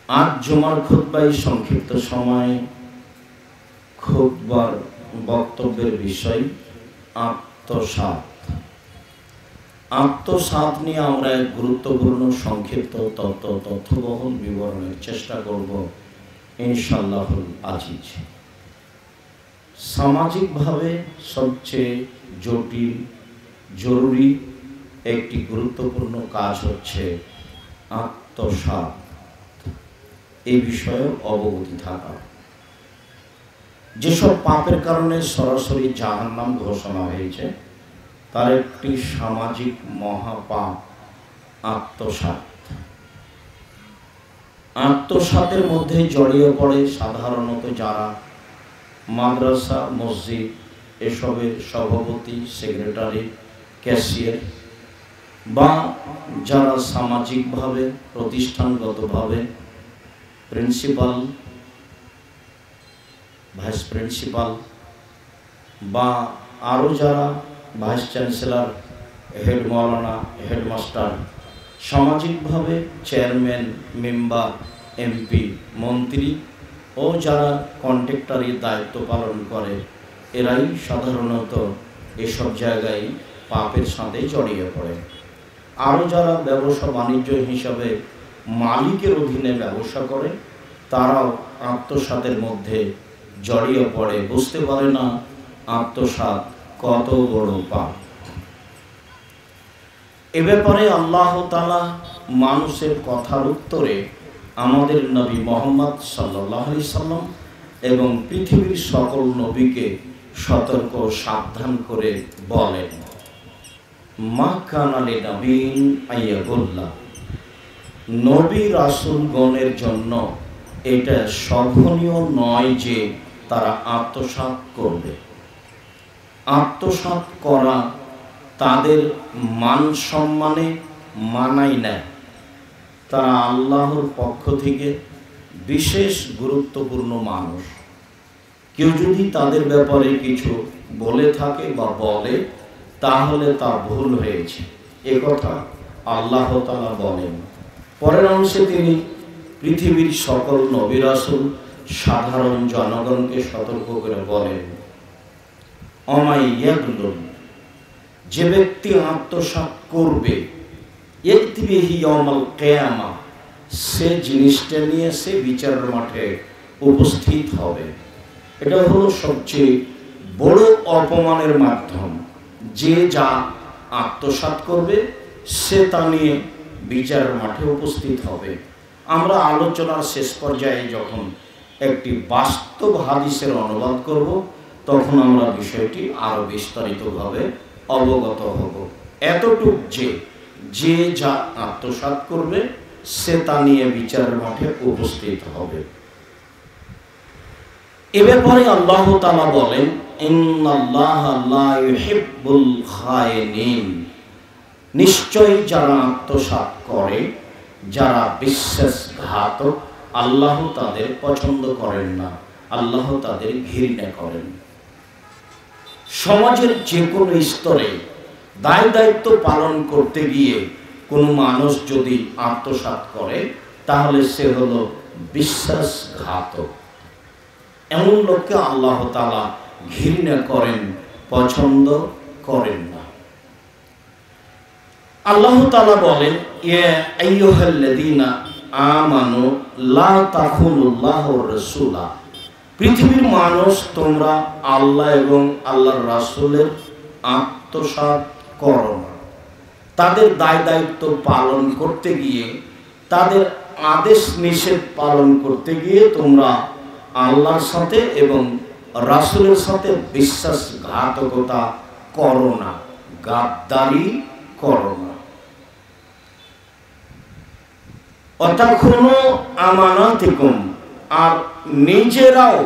আজ জুমার খুতবায় সংক্ষিপ্ত সময়ে খুতবার বক্তব্যের বিষয় আত্মসাৎ। আত্মসাৎ নিয়ে আমরা এক গুরুত্বপূর্ণ সংক্ষিপ্ত তথ্যবহুল বিবরণের চেষ্টা করব ইনশাআল্লাহুল আজিজ। সামাজিকভাবে সবচেয়ে জটিল জরুরি একটি গুরুত্বপূর্ণ কাজ হচ্ছে আত্মসাৎ। এই বিষয়ে অবগতি থাকা। যেসব পাপের কারণে সরাসরি জাহান্নাম ঘোষণা হয়েছে তার একটি সামাজিক মহাপাপ আত্মসাৎ। আত্মসাতের মধ্যে জড়িয়ে পড়ে সাধারণত যারা মাদ্রাসা মসজিদ এসবের সভাপতি, সেক্রেটারি, ক্যাশিয়ার বা যারা সামাজিকভাবে প্রতিষ্ঠানগতভাবে প্রিন্সিপাল, ভাইস প্রিন্সিপাল বা আরও যারা ভাইস চ্যান্সেলর, হেড মাওলানা, হেডমাস্টার, সামাজিকভাবে চেয়ারম্যান, মেম্বার, এমপি, মন্ত্রী ও যারা কন্ট্রাক্টরের দায়িত্ব পালন করে এরাই সাধারণত এসব জায়গায় পাপের সাথে জড়িয়ে পড়ে। আরও যারা ব্যবসা বাণিজ্য হিসাবে মালিকের অধীনে ব্যবসা করে তারাও আত্মসাতের মধ্যে জড়িয়ে পড়ে, বুঝতে পারে না আত্মসাৎ কত বড় পাপ। এ ব্যাপারে আল্লাহ তাআলা মানুষের কথার উত্তরে আমাদের নবী মুহাম্মদ সাল্লাল্লাহু আলাইহি সাল্লাম এবং পৃথিবীর সকল নবীকে সতর্ক সাবধান করে বলেন, মা কানা লিনাবিয়্যিন আইয়াগুল্লাহ, নবী রাসূলগণের জন্য এটা শোভনীয় নয় যে তারা আত্মসাৎ করবে। আত্মসাৎ করা তাদের মান সম্মানে মানায় না। তারা আল্লাহর পক্ষ থেকে বিশেষ গুরুত্বপূর্ণ মানুষ। কেউ যদি তাদের ব্যাপারে কিছু বলে থাকে বা বলে তাহলে তা ভুল হয়েছে, এ কথা আল্লাহ তাআলা বলেন। পরের অংশে তিনি পৃথিবীর সকল নবী রাসূল সাধারণ জনগণকে সতর্ক করে বলেন, অমাইয়াগুলুন, যে ব্যক্তি আত্মসাৎ করবে, ইয়াতি বিহি ইয়াউমাল কিয়ামা, সে জিনিসটা নিয়ে সে বিচারের মাঠে উপস্থিত হবে। এটা হলো সবচেয়ে বড় অপমানের মাধ্যম। যে যা আত্মসাৎ করবে সে তা নিয়ে বিচারের মাঠে উপস্থিত হবে। আমরা আলোচনার শেষ পর্যায়ে যখন একটি বাস্তব হাদিসের অনুবাদ করব তখন আমরা বিষয়টি আরো বিস্তারিতভাবে অবগত হব। এতটুক যে যা আত্মসাৎ করবে সে তা নিয়ে বিচারের মাঠে উপস্থিত হবে। এ ব্যাপারে আল্লাহ তাআলা বলেন, ইন্নাল্লাহা লা ইউহিব্বুল খায়িনিন, নিশ্চয়ই যারা আত্মসাৎ করে, যারা বিশ্বাসঘাতক, আল্লাহ তাদের পছন্দ করেন না, আল্লাহ তাদের ঘৃণা করেন। সমাজের যে কোনো স্তরে দায় দায়িত্ব পালন করতে গিয়ে কোনো মানুষ যদি আত্মসাৎ করে তাহলে সে হলো বিশ্বাসঘাতক। এমন লোককে আল্লাহ তাআলা ঘৃণা করেন, পছন্দ করেন না। আল্লাহ তাআলা বলেন, ইয়া আইয়ুহাল্লাযীনা আমানু লা তাখুনুল্লাহ ওয়া রাসূলা, পৃথিবীর মানুষ তোমরা আল্লাহ এবং আল্লাহর রাসূলের আত্মসাৎ করো না। তাদের দায় দায়িত্ব পালন করতে গিয়ে, তাদের আদেশ নিষেধ পালন করতে গিয়ে তোমরা আল্লাহর সাথে এবং রাসূলের সাথে বিশ্বাসঘাতকতা করো না, গাদ্দারি করো না। অতাখুনু আমানাতিকুম, আর নিজেরাও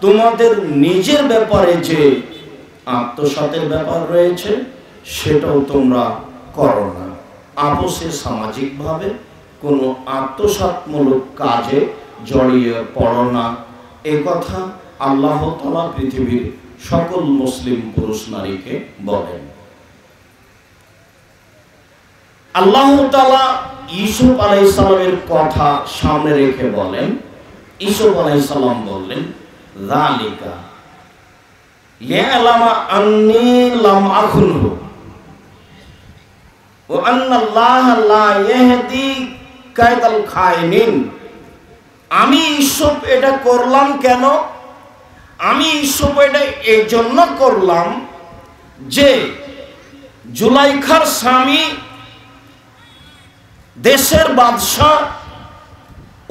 তোমাদের নিজের ব্যাপারে যে আত্মসাতের ব্যাপার রয়েছে সেটাও তোমরা করো না। আপোষে সামাজিকভাবে কোনো আত্মসাৎমূলক কাজে জড়িয়ে পড়ো না, এ কথা আল্লাহ তাআলা পৃথিবীর সকল মুসলিম পুরুষ নারীকে বলেন। আল্লাহ তাআলা ইউসুফ আলাইহিস সালামের কথা সামনে রেখে বলেন, ইউসুফ আলাইহিস সালাম বললেন, যালিকা লিয়ালামা আন্নী লাম আখুনহু ওয়া আন্নাল্লাহা লা ইয়াহদি কায়দাল খায়িনিন। আমি ইউসুফ এটা করলাম কেন? আমি ইউসুফ এটা এই জন্য করলাম যে জুলাইখার স্বামী দেশের বাদশাহ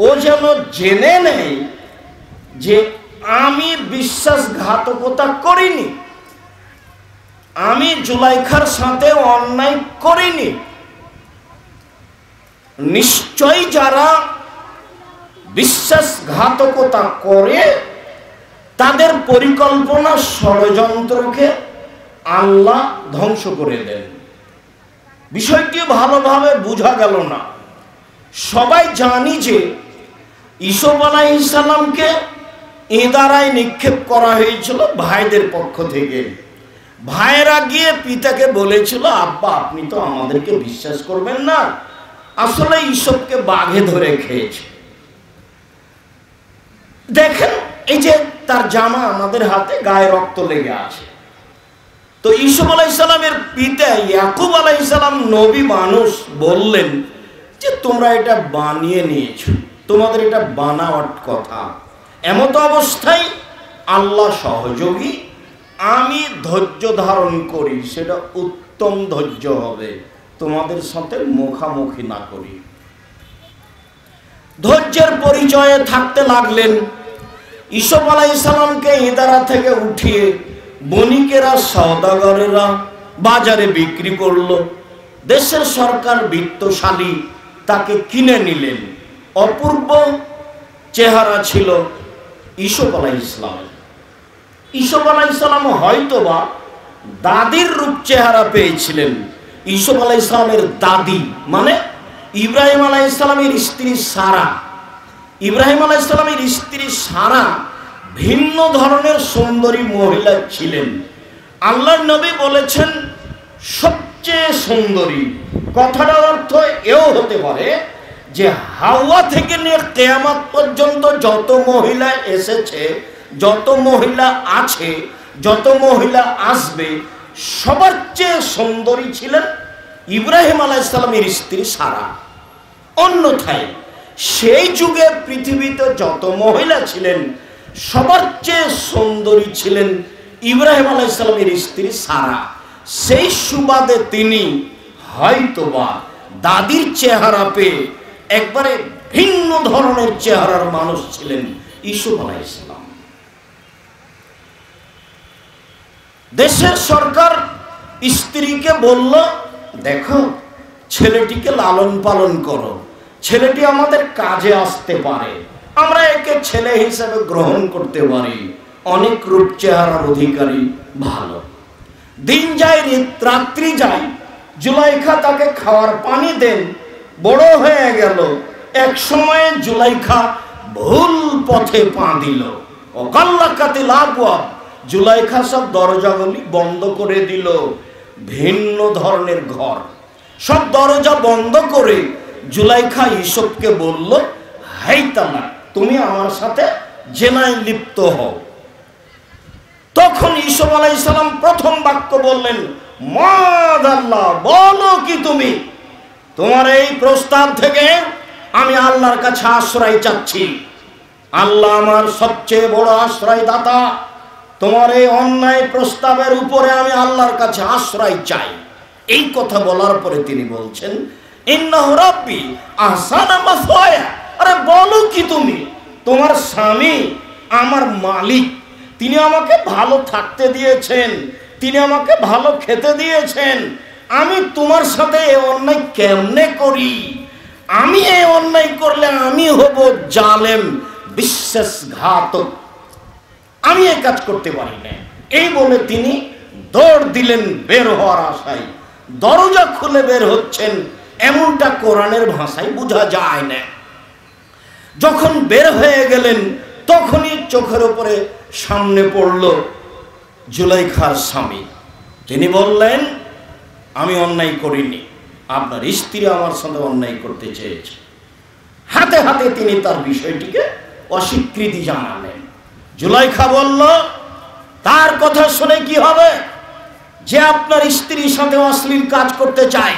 ও যেন জেনে নেয় যে আমি বিশ্বাসঘাতকতা করিনি, আমি জুলাইখার সাথে অন্যায় করিনি। নিশ্চয়ই যারা বিশ্বাসঘাতকতা করে তাদের পরিকল্পনা ষড়যন্ত্রকে আল্লাহ ধ্বংস করে দেন। বিষয়টি ভালোভাবে বোঝা গেল না। সবাই জানি যে ইউসুফ আলাইহিস সালামকে ইদারায় নিক্ষেপ করা হয়েছিল ভাইদের পক্ষ থেকে। ভাইয়েরা গিয়ে পিতাকে বলেছিল, আব্বা আপনি তো আমাদেরকে বিশ্বাস করবেন না, আসলে ইউসুফকে বাঘে ধরে খেয়েছে। দেখেন এই যে তার জামা আমাদের হাতে, গায়ে রক্ত লেগে আছে। তো ইউসুফ আলাইহিস সালামের পিতা ইয়াকুব আলাইহিস সালাম নবী মানুষ, বললেন যে তোমরা এটা বানিয়ে নিয়েছো, তোমাদের এটা বানাওয়াট কথা। এমত অবস্থায় আল্লাহ সহযোগী, আমি ধৈর্য ধারণ করি, সেটা উত্তম ধৈর্য হবে, তোমাদের সাথে মুখামুখি না করি। ধৈর্যের পরিচয়ে থাকতে লাগলেন। ইউসুফ আলাইহিস সালামকে ইদারা থেকে উঠিয়ে বণিকেরা, সওদাগরেরা বাজারে বিক্রি করলো। দেশের সরকার বিত্তশালী তাকে কিনে নিলেন। অপূর্ব চেহারা ছিল ইউসুফ আলাইহিস সালামের। ইউসুফ আলাইহিস সালাম হয়তোবা দাদির রূপ চেহারা পেয়েছিলেন। ইউসুফ আলাইহিস সালামের দাদি মানে ইব্রাহিম আলাইহিস সালামের স্ত্রী সারা। ইব্রাহিম আলাইহিস সালামের স্ত্রী সারা ভিন্ন ধরনের সুন্দরী মহিলা ছিলেন। আল্লাহর নবী বলেছেন সবচেয়ে সুন্দরী। কথাটার অর্থ এও হতে পারে যে হাওয়া থেকে নিয়ে কিয়ামত পর্যন্ত যত মহিলা এসেছে, যত মহিলা আছে, যত মহিলা আসবে, সবার চেয়ে সুন্দরী ছিলেন ইব্রাহিম আলাইহিস সালামের স্ত্রী সারা। অন্যথায় সেই যুগে পৃথিবীতে যত মহিলা ছিলেন সবার চেয়ে সুন্দরী ছিলেন ইব্রাহিম আলাইহিস সালামের স্ত্রী সারা। সেই সুবাদে তিনি হয়তোবা দাদির চেহারা পেয়ে একবারে ভিন্ন ধরনের চেহারার মানুষ ছিলেন ইউসুফ আলাইহিস সালাম। দেশের সরকার স্ত্রীকে বলল, দেখো ছেলেটিকে লালন পালন করো, ছেলেটি আমাদের কাজে আসতে পারে, আমরা একে ছেলে হিসেবে গ্রহণ করতে পারি, অনেক রূপ চেহারার অধিকারী, ভালো। দিন যায় রাত্রি যায়, জুলাইখা তাকে খাওয়ার পানি দেন, বড় হয়ে গেল। এক সময়ে জুলাইখা ভুল পথে পা দিল। অকাল্লাকাতিল আবওয়াব, জুলাইখা সব দরজাগুলি বন্ধ করে দিল। ভিন্ন ধরনের ঘর, সব দরজা বন্ধ করে জুলাইখা ইউসুফকে বলল, হাইতামা তুমি আমার সাথে জেনায় লিপ্ত হও। তখন ইউসুফ আলাইহিস সালাম প্রথম বাক্য বললেন, মাদাল্লাহ, বলো কি তুমি? তোমার এই প্রস্তাব থেকে আমি আল্লাহর কাছে আশ্রয় চাচ্ছি। আল্লাহ আমার সবচেয়ে বড় আশ্রয় দাতা। তোমার এই অন্যায় প্রস্তাবের উপরে আমি আল্লাহর কাছে আশ্রয় চাই। এই কথা বলার পরে তিনি বলছেন, ইন্নাহু রাব্বি আহসানা মাসওয়ায়া। আরে বলো কি তুমি? তোমার স্বামী আমার মালিক, তিনি আমাকে ভালো থাকতে দিয়েছেন, তিনি আমাকে ভালো খেতে দিয়েছেন। আমি তোমার সাথে এই অন্যায় কেমনে করি? আমি এই অন্যায় করলে আমি হব জালেম, বিশ্বাসঘাতক, আমি এই কাজ করতে পারি না। এই বলে তিনি দৌড় দিলেন বের হওয়ার আশায়। দরজা খুলে বের হচ্ছেন, এমনটা কোরআনের ভাষায় বোঝা যায় না। যখন বের হয়ে গেলেন তখনই চোখের উপরে সামনে পড়ল জুলাইখার স্বামী। তিনি বললেন, আমি অন্যায় করিনি, আপনার স্ত্রী আমার সাথে অন্যায় করতে চেয়েছে। হাতে হাতে তিনি তার বিষয়টিকে অস্বীকৃতি জানালেন। জুলাইখা বলল, তার কথা শুনে কি হবে? যে আপনার স্ত্রীর সাথে অশ্লীল কাজ করতে চায়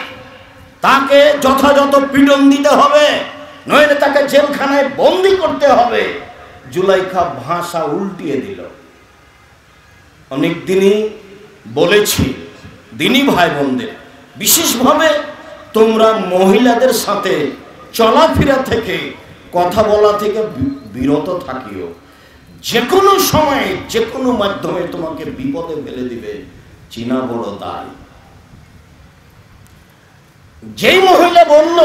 তাকে যথাযথ পিটন দিতে হবে, নইলে তাকে জেলখানায় বন্দি করতে হবে। জুলাইখা ভাষা উল্টিয়ে দিল। অনেক দিনই বলেছি দিনী ভাই বোনদের, বিশেষভাবে তোমরা মহিলাদের সাথে চলাফেরা থেকে, কথা বলা থেকে বিরত থাকিও। যে কোনো সময়ে যে কোনো মাধ্যমে তোমাকে বিপদে ফেলে দিবে, চিনা বড় দায়। যেই মহিলা বলল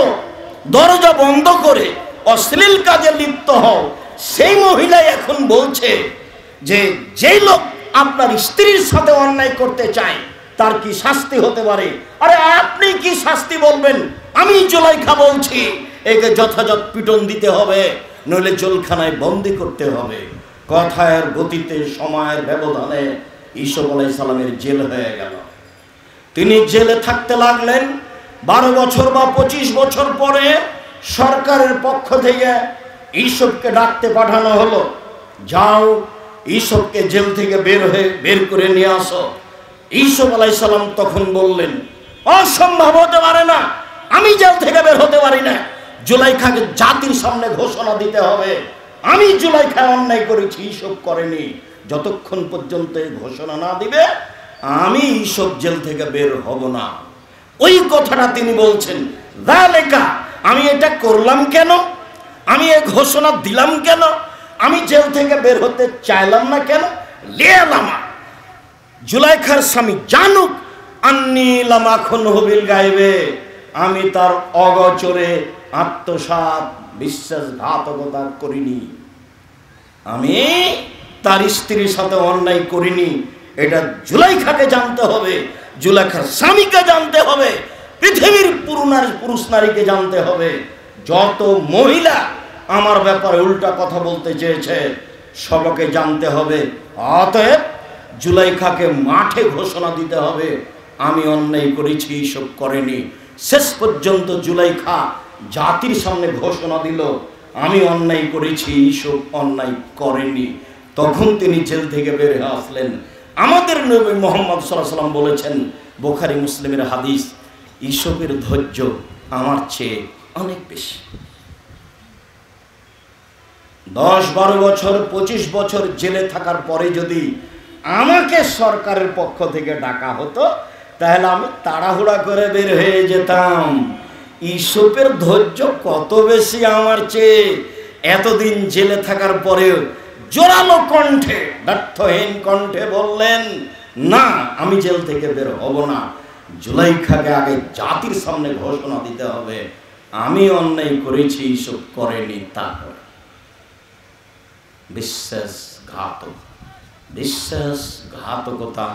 দরজা বন্ধ করে অশ্লীল কাজে লিপ্ত হও, সেই মহিলা এখন বলছে যে যেই লোক আপনার স্ত্রীর সাথে অন্যায় করতে চায় তার কি শাস্তি হতে পারে? আরে আপনি কি শাস্তি বলবেন? আমি জুলাইখা বলছি, একে যথাযথ পিটন দিতে হবে, নইলে জেলখানায় বন্দি করতে হবে। কথার গতিতে, সময়ের ব্যবধানে ঈসুফ আলাইহিস সালামের জেল হয়ে গেল। তিনি জেলে থাকতে লাগলেন। 12 বছর বা 25 বছর পরে সরকারের পক্ষ থেকে ঈসুফকে ডাকতে পাঠানো হলো, যাও ঈসুফকে জেল থেকে বের করে নিয়ে আসো। ঈসুফ আলাইহিস সালাম তখন বললেন, অসম্ভব হতে পারে না, আমি জেল থেকে বের হতে পারি না। জুলাইখাকে জাতির সামনে ঘোষণা দিতে হবে আমি জুলাইখা অন্যায় করেছি, ঈসুফ করেনি। যতক্ষণ পর্যন্ত এই ঘোষণা না দিবে আমি ঈসুফ জেল থেকে বের হব না। ওই কথাটা তিনি বলছেন, যালেকা, আমি এটা করলাম কেন, আমি এই ঘোষণা দিলাম কেন, আমি জেল থেকে বের হতে চাইলাম না কেন? লিয়ালামা, জুলাইখার স্বামী জানুক, আন্নী লামাখুন হুবিল গায়বে, আমি তার অগোচরে আত্মসাৎ বিশ্বাসঘাতকতা করিনি, আমি তার স্ত্রীর সাথে অন্যায় করিনি। এটা জুলাইখাকে জানতে হবে, জুলাইখার স্বামীকে জানতে হবে, পৃথিবীর পুরুষ নারীকে জানতে হবে। যত মহিলা আমার ব্যাপারে উল্টা কথা বলতে চেয়েছে সবকে জানতে হবে। অতএব জুলাইখাকে মাঠে ঘোষণা দিতে হবে আমি অন্যায় করেছি, ঈসুফ করেনি। শেষ পর্যন্ত জুলাইখা জাতির সামনে ঘোষণা দিল আমি অন্যায় করেছি, ঈসুফ অন্যায় করেনি। তখন তিনি জেল থেকে বের হয়ে আসলেন। আমাদের নবী মুহাম্মদ সাল্লাল্লাহু আলাইহি ওয়াসাল্লাম বলেছেন, বুখারী মুসলিমের হাদিস, ঈসুফের ধৈর্য আমার চেয়ে অনেক বেশি। 10-12 বছর 25 বছর জেলে থাকার পরে যদি আমাকে সরকারের পক্ষ থেকে ডাকা হতো তাহলে আমি তাড়াহুড়া করে বের হয়ে যেতাম। ঈসুফের ধৈর্য কত বেশি আমার চেয়ে। এতদিন জেলে থাকার পরেও জোরালো কণ্ঠে, ব্যর্থহীন কণ্ঠে বললেন, না, আমি জেল থেকে বের হব না। জুলাইখাকে আগে জাতির সামনে ঘোষণা দিতে হবে আমি অন্যায় করেছি, ঈসুফ করেনি। তারপর বিশ্বাসঘাতকতা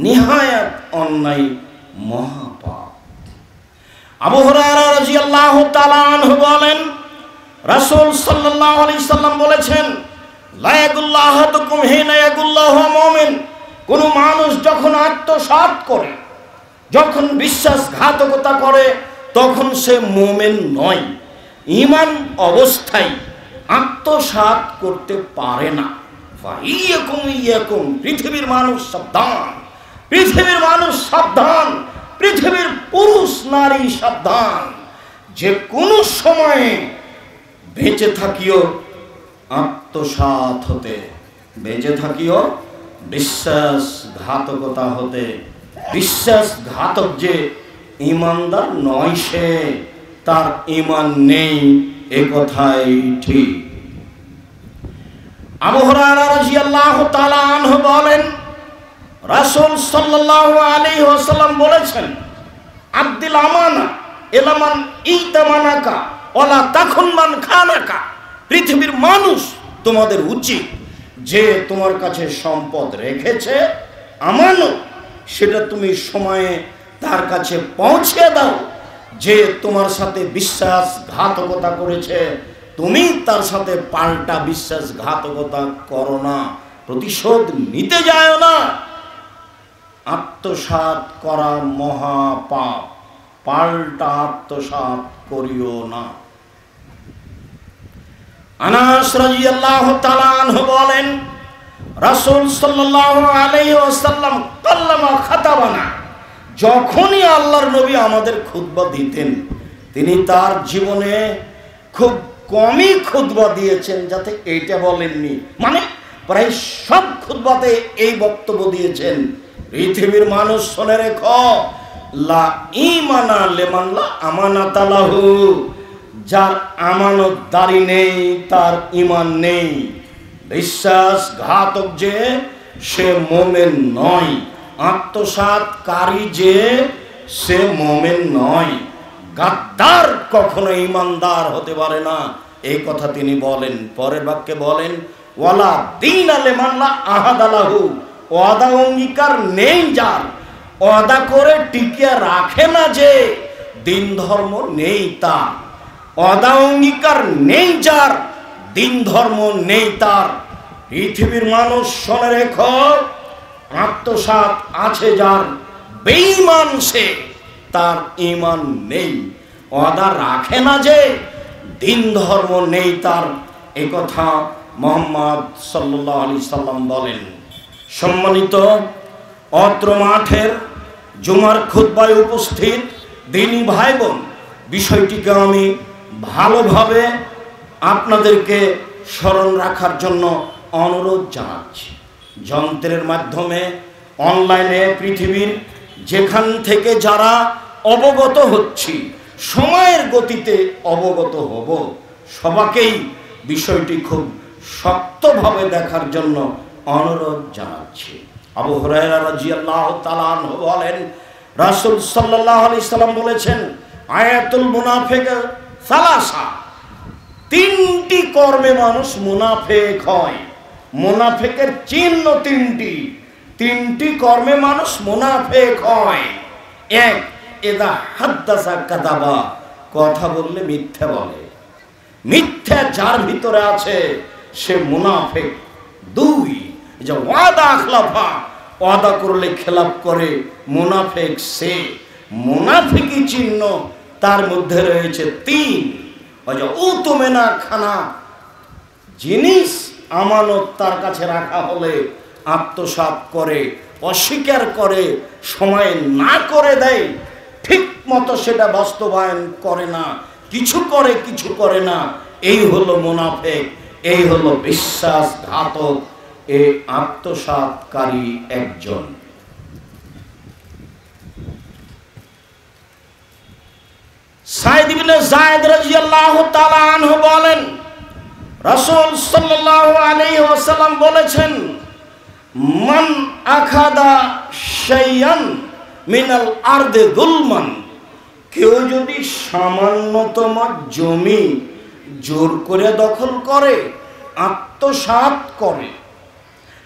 নিহায়াত অন্যায়, মহাপাপ। আবু হুরায়রা রাদিয়াল্লাহু তাআলা আনহু বলেন, রাসূল সাল্লাল্লাহু আলাইহি সাল্লাম বলেছেন, লা ইয়াগুল্লাহুকুম হিনা ইয়াগুল্লাহু মুমিন, কোন মানুষ যখন আত্মসাৎ করে, যখন বিশ্বাসঘাতকতা করে, তখন সে মুমিন নয়। ঈমান অবস্থায় আত্মসাৎ করতে পারে না। ইয়াকুম, পৃথিবীর মানুষ সাবধান, পৃথিবীর মানুষ সাবধান, পৃথিবীর পুরুষ নারী সাবধান। যে কোনো সময়ে বেঁচে থাকিও আত্মসাৎ হতে, বেঁচে থাকিও বিশ্বাসঘাতকতা হতে। বিশ্বাসঘাতক যে ঈমানদার নয়, সে তার ঈমান নেই, এ কথাই ঠিক। আবু হুরায়রা রাদিয়াল্লাহু তাআলা আনহু বলেন, রাসূল সাল্লাল্লাহু আলাইহি ওয়াসাল্লাম বলেছেন, আব্দুল আমানা এলামান ইতামানাকা ওয়ালা তাখুন মান খানাকা, পৃথিবীর মানুষ তোমাদের উচিত যে তোমার কাছে সম্পদ রেখেছে আমানত, সেটা তুমি সময়ে তার কাছে পৌঁছে দাও। যে তোমার সাথে বিশ্বাসঘাতকতা করেছে তুমি তার সাথে পাল্টা বিশ্বাসঘাতকতা করো না, প্রতিশোধ নিতে যায় না। আত্মসাৎ করা মহাপাপ। পাল্টা আত্মসাৎ করিও না। আনাস রাদিয়াল্লাহু তাআলা আনহু বলেন, রাসূল সাল্লাল্লাহু আলাইহি ওয়াসাল্লাম কাল্লামা খাতাবানা, যখনই আল্লাহর নবী আমাদের খুতবা দিতেন, তিনি তার জীবনে খুব কমই খুতবা দিয়েছেন, যাতে এইটা বলেননি, মানে প্রায় সব খুতবাতে এই বক্তব্য দিয়েছেন, পৃথিবীর মানুষ শুনে রেখো, লা ঈমানা লিমান লা আমানাতা লাহু, যার আমানতদারি নেই তার ঈমান নেই। বিশ্বাসঘাতক যে সে মুমিন নয়, আত্মসাৎকারী যে সে মুমিন নয়, গাদ্দার কখনো ঈমানদার হতে পারে না, এই কথা তিনি বলেন। পরের বাক্যে বলেন, ওয়ালা দীন লিমান লা আহাদা লাহু, ওয়াদা অঙ্গীকার নেই যার, ওয়াদা করে টিকিয়ে রাখে না যে, দিন ধর্ম নেই তার। ওয়াদা অঙ্গীকার নেই যার, দিন ধর্ম নেই তার। পৃথিবীর মানুষ শুনে রেখো, আত্মসাৎ আছে যার, বেঈমান সে, তার ঈমান নেই। ওয়াদা রাখে না যে, দিন ধর্ম নেই তার, এই কথা মুহাম্মদ সাল্লাল্লাহু আলাইহি সাল্লাম বলেন। সম্মানিত অত্র মাঠের জুমার খুতবায় উপস্থিত দিনী ভাই বোন, বিষয়টিকে আমি ভালোভাবে আপনাদেরকে স্মরণ রাখার জন্য অনুরোধ জানাচ্ছি। যন্ত্রের মাধ্যমে অনলাইনে পৃথিবীর যেখান থেকে যারা অবগত হচ্ছি, সময়ের গতিতে অবগত হব, সবাইকেই বিষয়টি খুব শক্তভাবে দেখার জন্য অনুরোধ জানাচ্ছি। আবু হুরায়রা রাদিয়াল্লাহু তাআলা আনহু বলেন, রাসূল সাল্লাল্লাহু আলাইহি সাল্লাম বলেছেন, আয়াতুল মুনাফিক সালাসা, তিনটি কর্মে মানুষ মুনাফিক হয়। মুনাফিকের চিহ্ন তিনটি, তিনটি কর্মে মানুষ মুনাফিক হয়। এক, ইযা হাদ্দাসা কাযাবা, কথা বললে মিথ্যা বলে, মিথ্যা যার ভিতরে আছে সে মুনাফিক। দুই, যে ওয়াদা আখলাফা, ওয়াদা করলে খেলাপ করে, মুনাফিক সে। মুনাফিকি চিহ্ন তার মধ্যে রয়েছে তিন, ওই যে উতুমেনা খানা, জিনিস আমানত তার কাছে রাখা হলে আত্মসাৎ করে, অস্বীকার করে, সময় না করে দেয়, ঠিক মতো সেটা বাস্তবায়ন করে না, কিছু করে কিছু করে না, এই হলো মুনাফিক, এই হলো বিশ্বাসঘাতক, এই আত্মসাৎকারী একজন। সাইদ ইবনে যায়েদ রাদিয়াল্লাহু তাআলা আনহু বলেন, রাসূল সাল্লাল্লাহু আলাইহি ওয়াসাল্লাম বলেছেন, মান আখাদা শাইয়ান মিনাল আরদে যুলমান, কেউ যদি সামান্যতম জমি জোর করে দখল করে, আত্মসাৎ করে,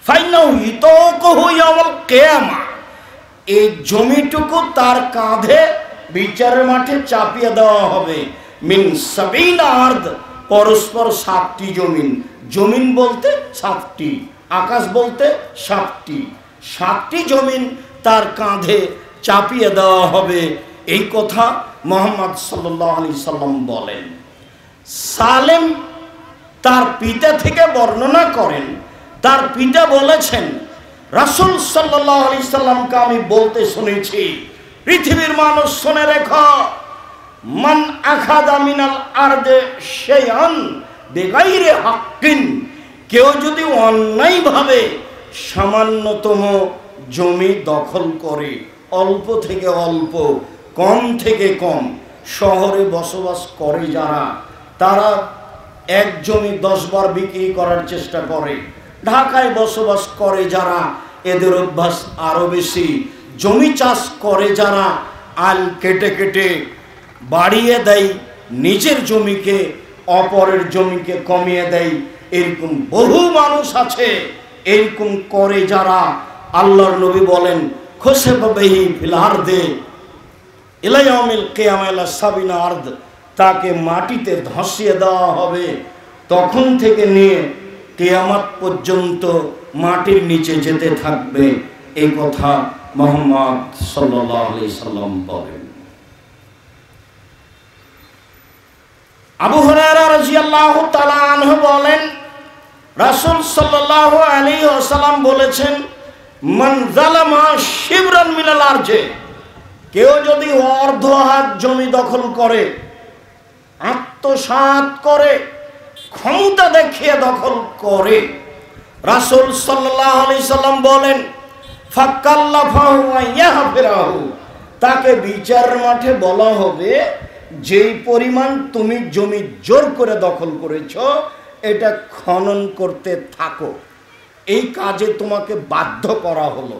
ফাইনাহু ইতাকুহু ইয়াউমাল কিয়ামা, এই জমিটুকু তার কাঁধে বিচারের মাঠে চাপিয়ে দেওয়া হবে। মিন সাবিনা আরদ, পরস্পর 7টি জমিন, জমিন বলতে 7টি, আকাশ বলতে 7টি, 7টি জমিন তার কাঁধে চাপিয়ে দেওয়া হবে, এই কথা মুহাম্মদ সাল্লাল্লাহু আলাইহি সাল্লাম বলেন। সালেম তার পিতা থেকে বর্ণনা করেন, তার পিতা বলেছেন, রাসূল সাল্লাল্লাহু আলাইহি সাল্লামকে আমি বলতে শুনেছি, পৃথিবীর মানুষ শুনে রেখো, মান আখাদা মিনাল আরদে শাইআন বিগাইরি হাক্কিন, কেউ যদি অন্যায়ভাবে সামান্যতম জমি দখল করে, অল্প থেকে অল্প, কম থেকে কম, শহরে বসবাস করে যারা, তারা এক জমি 10 বার বিক্রি করার চেষ্টা করে, ঢাকায় বসবাস করে যারা, এদের অভ্যাস আরো বেশি, জমি চাষ করে যারা, আল কেটে কেটে বাড়িয়ে দেয়, নিজের জমিকে অপরের জমিকে কমিয়ে দেয়, এরকম বহু মানুষ আছে, এরকম করে যারা। আল্লাহর নবী বলেন, খসেফা বিহি ফিল আরদে ইলা ইয়াউমিল কিয়ামা ইলা সাবিনা আরদ, তাকে মাটিতে ধসিয়ে দেওয়া হবে, তখন থেকে নিয়ে কিয়ামত পর্যন্ত মাটির নিচে যেতে থাকবে, এই কথা মুহাম্মদ সাল্লাল্লাহু আলাইহি সাল্লাম বলেন। আবু হুরায়রা রাদিয়াল্লাহু তাআলা আনহু বলেন, রাসূল সাল্লাল্লাহু আলাইহি ওয়াসাল্লাম বলেছেন, মান যালামা শিবরান মিনাল আরজে, কেউ যদি অর্ধ হাত জমি দখল করে, আত্মসাৎ করে, ক্ষমতা দেখিয়ে দখল করে, রাসূল সাল্লাল্লাহু আলাইহি সাল্লাম বলেন, ফাকাল্লাফাহু ইয়াহফিরাহু, তাকে বিচারের মাঠে বলা হবে, যেই পরিমাণ তুমি জমি জোর করে দখল করেছো এটা খনন করতে থাকো, এই কাজে তোমাকে বাধ্য করা হলো।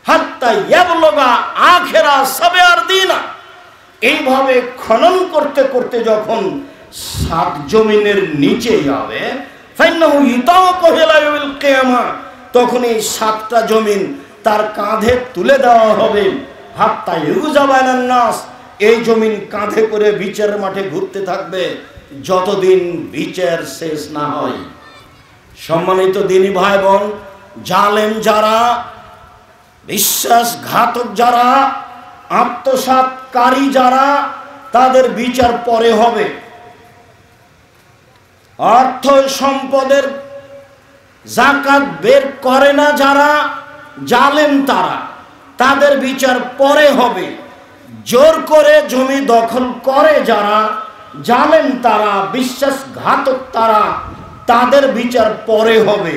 হাত্তা ইয়াবলুগা আখিরা সাবআর দিনা, এইভাবে খনন করতে করতে যখন 7 জমিনের নিচে যাবে, ফাইন্নাহু ইতাওয়াকু ইলা ইয়াউমিল কিয়ামা, তখন এই 7টা জমিন তার কাঁধে তুলে দেওয়া হবে। হাত্তা ইউজাবানান নাস, এই জমিন কাঁধে করে বিচারের মাঠে ঘুরতে থাকবে যতদিন বিচার শেষ না হয়। সম্মানিত দিনী ভাই বোন, জালেম যারা, বিশ্বাসঘাতক যারা, আত্মসাৎকারী যারা, তাদের বিচার পরে হবে। অর্থ সম্পদের যাকাত বের করে না যারা, জালেম তারা, তাদের বিচার পরে হবে। জোর করে জমি দখল করে যারা, জালেম তারা, বিশ্বাসঘাতক তারা, তাদের বিচার পরে হবে।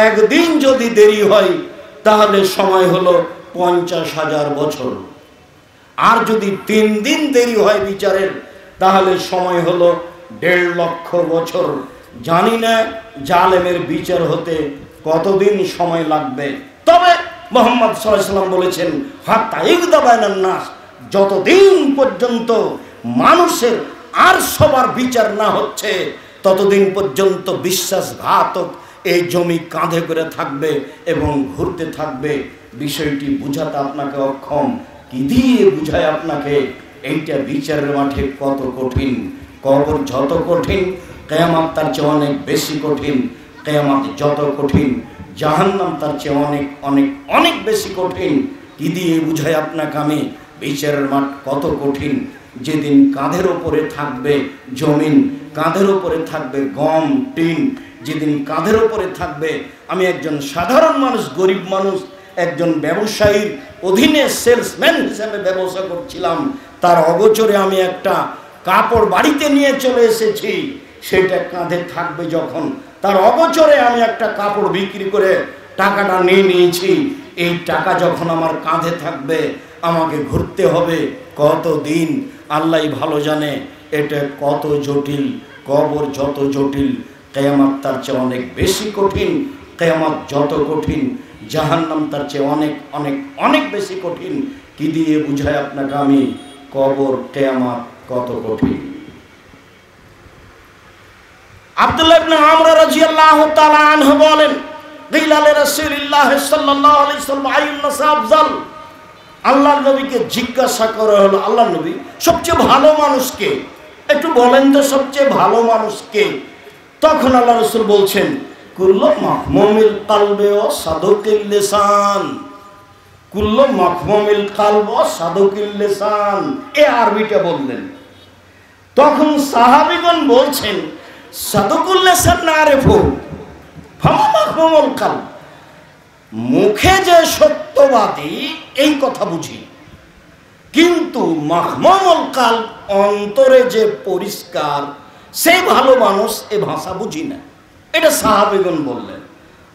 একদিন যদি দেরি হয় তাহলে সময় হলো 50,000 বছর, আর যদি 3 দিন দেরি হয় বিচারের তাহলে সময় হলো 1.5 লক্ষ বছর। জানি না জালেমের বিচার হতে কতদিন সময় লাগবে। তবে মুহাম্মদ সাল্লাল্লাহু আলাইহি ওয়াসাল্লাম বলেছেন, হাত্তা ইগদাবানান নাস, যতদিন পর্যন্ত মানুষের আর সবার বিচার না হচ্ছে ততদিন পর্যন্ত বিশ্বাসঘাতক এই জমি কাঁধে করে থাকবে এবং ঘুরতে থাকবে। বিষয়টি বুঝাতে আপনাকে অক্ষম, কি দিয়ে বুঝায় আপনাকে? এইটা বিচারের মাঠে কত কঠিন। কবর যত কঠিন, কিয়ামত তার চেয়ে অনেক বেশি কঠিন। কিয়ামত যত কঠিন, জাহান্নাম তার চেয়ে অনেক অনেক অনেক বেশি কঠিন। কি দিয়ে বুঝায় আপনাকে আমি বিচারের মাঠ কত কঠিন? যেদিন কাঁধের ওপরে থাকবে জমিন, কাঁধের ওপরে থাকবে গম টিন, যেদিন কাঁধের ওপরে থাকবে, আমি একজন সাধারণ মানুষ, গরিব মানুষ, একজন ব্যবসায়ীর অধীনে সেলসম্যান হিসেবে ব্যবসা করছিলাম, তার অগোচরে আমি একটা কাপড় বাড়িতে নিয়ে চলে এসেছি, সেটা কাঁধে থাকবে যখন, তার অগোচরে আমি একটা কাপড় বিক্রি করে টাকাটা নিয়ে নিয়েছি, এই টাকা যখন আমার কাঁধে থাকবে আমাকে ঘুরতে হবে কতদিন আল্লাহই ভালো জানে। এটা কত জটিল, কবর যত জটিল, কিয়ামত তার চেয়ে অনেক বেশি কঠিন। কিয়ামত যত কঠিন, জাহান্নাম তার চেয়ে অনেক অনেক অনেক বেশি কঠিন। কি দিয়ে বুঝায় আপনাকে আমি কবর কিয়ামত কত কঠিন? আব্দুল্লাহ ইবনে আমর রাদিয়াল্লাহু তাআলা আনহু বলেন, কিলা লিরাসূলিল্লাহ সাল্লাল্লাহু আলাইহি ওয়াসাল্লাম আইয়ুন নাস আফজাল, আল্লাহর নবীকে জিজ্ঞাসা করা হলো, আল্লাহর নবী সবচেয়ে ভালো মানুষ কে? একটু বলেন তো সবচেয়ে ভালো মানুষ কে? তখন আল্লাহ রাসূল বলছেন, কুল্লু মাহমুমিল কলবে ও সাদুকিল লিসান, কুল্লু মাহমুমিল কলব ও সাদুকিল লিসান, এই আরবিটা বললেন। তখন সাহাবীগণ বলছেন, সাদুকুল লিসান না আরিফু ফামা মাহমুমুল কলব, মুখে যে সত্যবাদী এই কথা বুঝি, কিন্তু মাহমুমুল কলব, অন্তরে যে পরিষ্কার, সে ভালো মানুষ, এ ভাষা বুঝি না। এটা সাহাবীগণ বললেন।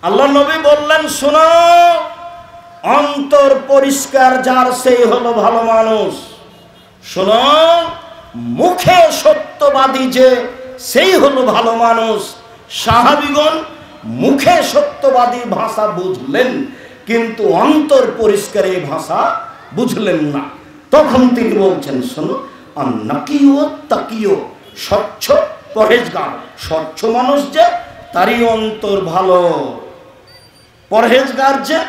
আল্লাহ নবী বললেন, শোনো, অন্তর পরিষ্কার যার সেই হলো ভালো মানুষ। শোনো, মুখে সত্যবাদী যে সেই হলো ভালো মানুষ। সাহাবীগণ মুখে সত্যবাদী ভাষা বুঝলেন, কিন্তু অন্তর পরিষ্কার এই ভাষা বুঝলেন না। তখন তিনি বলছেন, শোনো, নাকিও তাকিও, স্বচ্ছ পরহেজগার, স্বচ্ছ মানুষ যে তারই অন্তর ভালো, পরহেজগার যে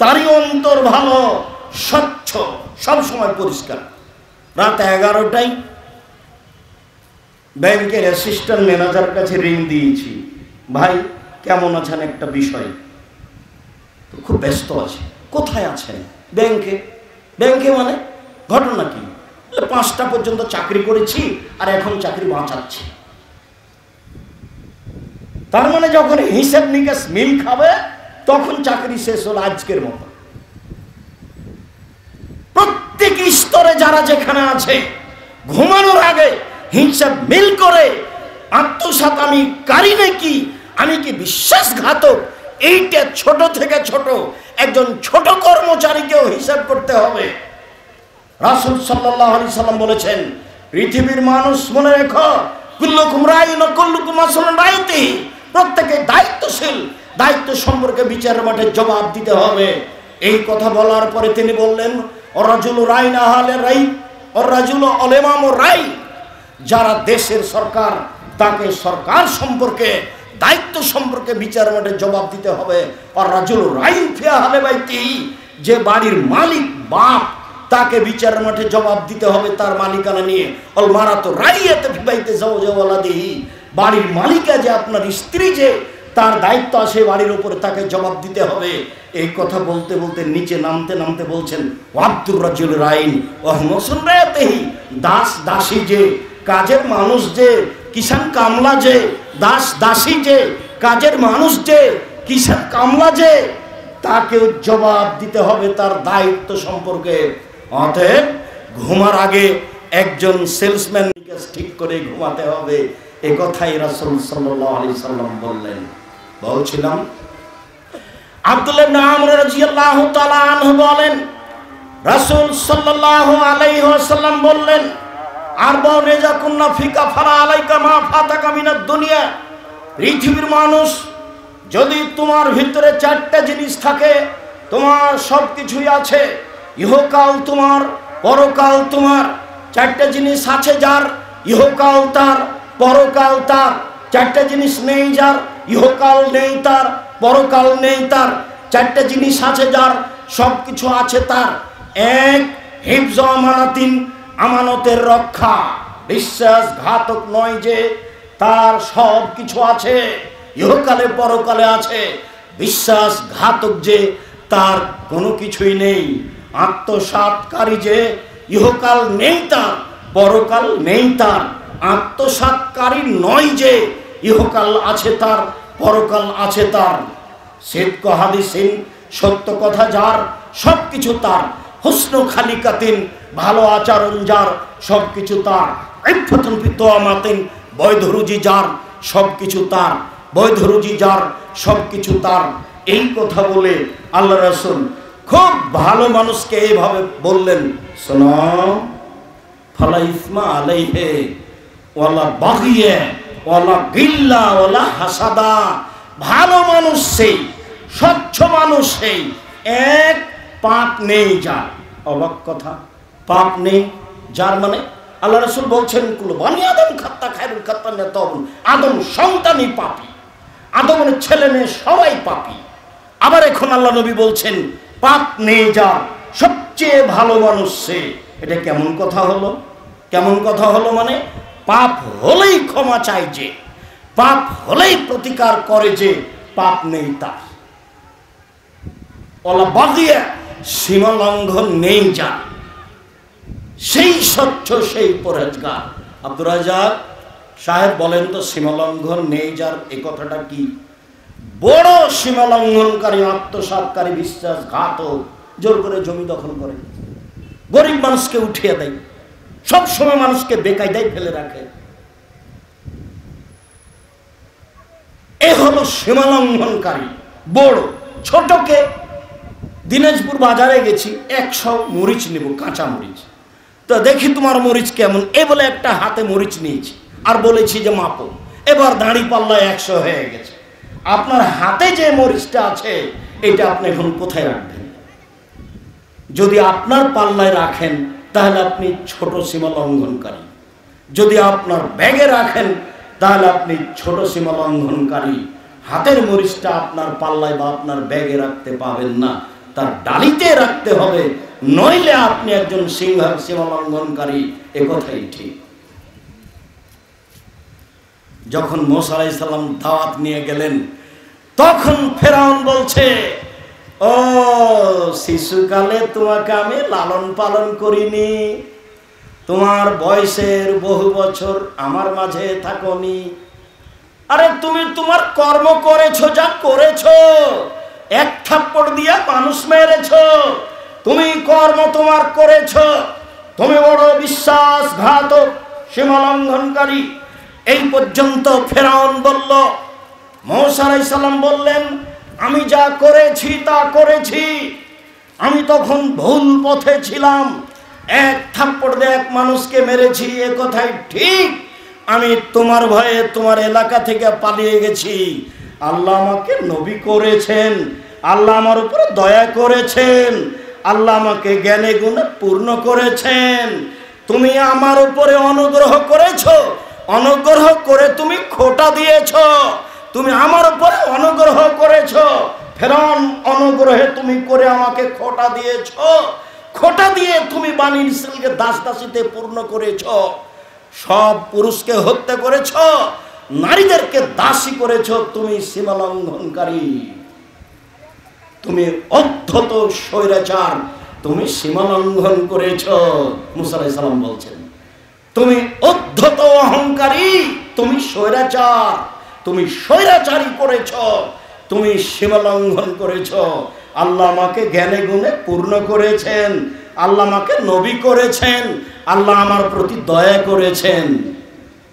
তারই অন্তর ভালো, স্বচ্ছ, সবসময় পরিষ্কার। রাত 11টায় ব্যাংকের অ্যাসিস্ট্যান্ট ম্যানেজার কাছে রিং দিয়েছি, ভাই কেমন আছেন, একটা বিষয়। তো খুব ব্যস্ত আছে। কোথায় আছেন? ব্যাংকে। ব্যাংকে মানে ঘটনা কি? 5টা পর্যন্ত চাকরি করেছি আর এখন চাকরি বাঁচাচ্ছি। তার মানে যখন হিসাব নিকাশ মিল খাবে তখন চাকরি শেষ হলো আজকের মতো। প্রত্যেক স্তরে যারা যেখানে আছে ঘুমানোর আগে হিসাব মিল করে আত্মসাৎ আমি কারি নাকি, আমি কি বিশ্বাসঘাতক, এইটা ছোট থেকে ছোট একজন ছোট কর্মচারীকেও হিসাব করতে হবে। রাসূল সাল্লাল্লাহু আলাইহি সাল্লাম বলেছেন, পৃথিবীর মানুষ মনে রেখো, কুল্লুকুম রাইন ওয়া কুল্লুকুম মাসউলুন আন রাইয়াতিহি, প্রত্যেকে দায়িত্বশীল, দায়িত্ব সম্পর্কে বিচারের মাঠে জবাব দিতে হবে। এই কথা বলার পরে তিনি বললেন, ওয়ারাজুলু রাইন আহলে রাই ওয়ারাজুলু আলিমাম রাই, যারা দেশের সরকার তাকে সরকার সম্পর্কে দায়িত্ব সম্পর্কে বিচারের মাঠে জবাব দিতে হবে। ওয়ারাজুলু রাইন ফি আহলি বাইতিহি, যে বাড়ির মালিক বাপ তাকে বিচারের মাঠে জবাব দিতে হবে তার মালিকানা নিয়ে। অল মারাতু রাইয়াতে ফি বাইতি যাওজা ওয়ালাদিহি, বাড়ির মালিকা যে আপনার স্ত্রী, যে তার দায়িত্ব আসে বাড়ির উপরে, তাকে জবাব দিতে হবে। এই কথা বলতে বলতে নিচে নামতে নামতে বলছেন, ওয়াব্দুর রাজুল রাইন ওয়া হুমসুন রায়াতিহি, দাস দাসী যে কাজের মানুষ, যে কিষান কামলা, যে দাস দাসী যে কাজের মানুষ, যে কিষান কামলা, যে তাকেও জবাব দিতে হবে তার দায়িত্ব সম্পর্কে। অতএব ঘুমার আগে একজন সেলসম্যান ঠিক করে ঘুমাতে হবে, এ কথাই রাসূল সাল্লাল্লাহু আলাইহি সাল্লাম বললেন। বলছিলাম আব্দুল্লাহ ইবনে আমর রাদিয়াল্লাহু তাআলা আনহু বলেন, রাসূল সাল্লাল্লাহু আলাইহি ওয়াসাল্লাম বললেন, আরবাউ রেজা কুন্না ফিকা ফারা আলাইকা মা ফাতাকা মিনাদ দুনিয়া, পৃথিবীর মানুষ যদি তোমার ভিতরে চারটা জিনিস থাকে, তোমার সব কিছুই আছে, ইহকাল তোমার, পরকাল তোমার। চারটা জিনিস আছে যার, ইহকাল তার, পরকাল তার। চারটা জিনিস নেই যার, ইহকাল নেই তার, পরকাল নেই তার। চারটা জিনিস আছে যার, সব কিছু আছে তার। এক, হিফজ আমানাতিন, আমানতের রক্ষা, বিশ্বাসঘাতক নয় যে তার সব কিছু আছে, ইহকালে পরকালে আছে। বিশ্বাসঘাতক যে তার কোনো কিছুই নেই। আত্মসাৎকারী যে ইহকাল নেই তার, পরকাল নেই তার। আত্মসাৎকারী নয় যে ইহকাল আছে তার, পরকাল আছে তার। সিদক হাদিসিন, সত্য কথা যার, সব কিছু তার। হুসন খালিকাতিন, ভালো আচরণ যার, সব কিছু তার। ইফাতুন ফি তুআমাতিন, বৈধরুজি যার, সব কিছু তার। বৈধরুজি যার, সব কিছু তার। এই কথা বলে আল্লাহ রাসূল খুব ভালো মানুষকে এইভাবে বললেন, শোনো, ফালা ইসমা আলাইহি ওয়ালা বাগিয়া ওয়ালা গিল্লা ওয়ালা হাসাদা। ভালো মানুষ সেই, স্বচ্ছ মানুষ সেই, এক, পাপ নেই যার। অবাক কথা, পাপ নেই যার মানে আল্লাহ রাসূল বলছেন, কুল বানি আদম খাত্তা খায়রুল খাত্তানা তাওবুন, আদম সন্তানই পাপী, আদমের ছেলে মেয়ে সবাই পাপী। আবার এখন আল্লাহ নবী বলছেন, পাপ নেই যার, সবচেয়ে ভালো মানুষ সে। এটা কেমন কথা হলো? কেমন কথা হলো মানে, পাপ হলেই ক্ষমা চাই যে, পাপ হলেই প্রতিকার করে যে, পাপ নেই তার। ওলা বাগিয়া, সীমা লঙ্ঘন নেই যার, সেই স্বচ্ছ, সেই পরহেজগার। আব্দুর রাজ্জাক সাহেব বলেন তো, সীমা লঙ্ঘন নেই যার এই কথাটা কি? বড় সীমা লঙ্ঘনকারী, আত্মসাৎকারী, বিশ্বাসঘাতক, জোর করে জমি দখল করে, গরিব মানুষকে উঠিয়ে দেয়, সব সময় মানুষকে বেকায়দায় ফেলে রাখে। এ হলো সীমা লঙ্ঘনকারী বড়। ছোটকে দিনাজপুর বাজারে গেছি, 100 মরিচ নেব, কাঁচা মরিচ। তো দেখি তোমার মরিচ কেমন, এ বলে একটা হাতে মরিচ নিয়েছি আর বলেছি যে মাপো। এবার দাঁড়ি পাল্লা 100 হয়ে গেছে। আপনার হাতে যে মরিচটা আছে এটা আপনি এখন কোথায় রাখবেন? যদি আপনার পাল্লায় রাখেন তাহলে আপনি ছোট সীমা লঙ্ঘনকারী, যদি আপনার ব্যাগে রাখেন তাহলে আপনি ছোট সীমা লঙ্ঘনকারী। হাতের মরিচটা আপনার পাল্লায় বা আপনার ব্যাগে রাখতে পাবেন না, তার ডালিতে রাখতে হবে, নইলে আপনি একজন সীমা লঙ্ঘনকারী। এ কথাই ঠিক। যখন মুসা আলাইহিস সালাম দাওয়াত নিয়ে গেলেন, তখন ফেরাউন বলছে, ও শিশুকালে তোমাকে আমি লালন পালন করিনি, তোমার বয়সের বহু বছর আমার মাঝে থাকনি, আরে তুমি তোমার কর্ম করেছো, যা করেছো, এক থাপ্পড় দিয়া মানুষ মেরেছো, তুমি কর্ম তোমার করেছো, তুমি বড় বিশ্বাসঘাতক, সীমা লঙ্ঘনকারী। এই পর্যন্ত ফেরাউন বলল। মূসা আলাইহিস সালাম বললেন, আমি যা করেছি তা করেছি, আমি তখন ভুল পথে ছিলাম, এক থাপ্পড় দিয়ে এক মানুষকে মেরেছি, এ কথাই ঠিক। আমি তোমার ভয়ে তোমার এলাকা থেকে পালিয়ে গেছি। আল্লাহ আমাকে নবী করেছেন, আল্লাহ আমার উপরে দয়া করেছেন, আল্লাহ আমাকে জ্ঞানে গুণে পূর্ণ করেছেন। তুমি আমার উপরে অনুগ্রহ করেছো, অনুগ্রহ করে তুমি খোটা দিয়েছো। তুমি আমার উপরে অনুগ্রহ করেছো, ফেরাউন অনুগ্রহে তুমি করে আমাকে খোটা দিয়েছো। খোটা দিয়ে তুমি বানী ইসরাঈলকে দাস দাসীতে পূর্ণ করেছো। সব পুরুষকে হত্যা করেছো, নারীদেরকে দাসী করেছো। তুমি সীমা লঙ্ঘনকারী, তুমি অধ্যত স্বৈরাচার, তুমি সীমা লঙ্ঘন করেছো। মূসা আলাইহিস সালাম বলছেন, তুমি অধ্যত অহংকারী, তুমি স্বৈরাচার, তুমি স্বৈরাচারী করেছো, তুমি সীমা লঙ্ঘন করেছো। আল্লাহ আমাকে জ্ঞানে গুণে পূর্ণ করেছেন, আল্লাহ আমাকে নবী করেছেন, আল্লাহ আমার প্রতি দয়া করেছেন।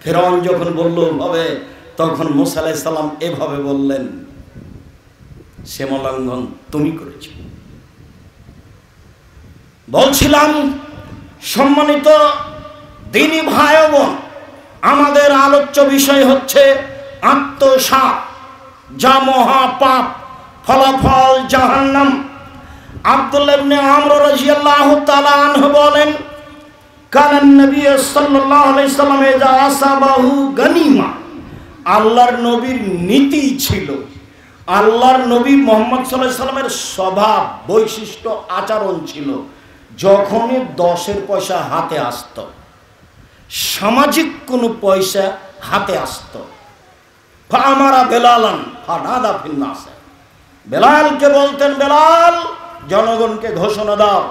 ফেরাউন যখন বলল ভাবে, তখন মূসা আলাইহিস সালাম এভাবে বললেন, সীমা লঙ্ঘন তুমি করেছো। বলছিলাম সম্মানিত দিনী ভাই বোন, আমাদের আলোচ্য বিষয় হচ্ছে আত্মসাৎ, যা মহা পাপ, ফলাফল জাহান্নাম। আব্দুল্লাহ ইবনে আমর রাদিয়াল্লাহু তাআলা আনহু বলেন, কানান নবী সাল্লাল্লাহু আলাইহি সাল্লাম ইযা আসাবাহু গনিমা, আল্লাহর নবীর নীতি ছিল, আল্লাহর নবী মুহাম্মদ সাল্লাল্লাহু আলাইহি সাল্লামের স্বভাব, বৈশিষ্ট্য, আচরণ ছিল, যখনই 10-এর পয়সা হাতে আসতো, সামাজিক কোনো পয়সা হাতে আসতো, ফামারা বেলালান ফানাদা ফিন নাস, বেলালকে বলতেন, বেলাল জনগণকে ঘোষণা দাও,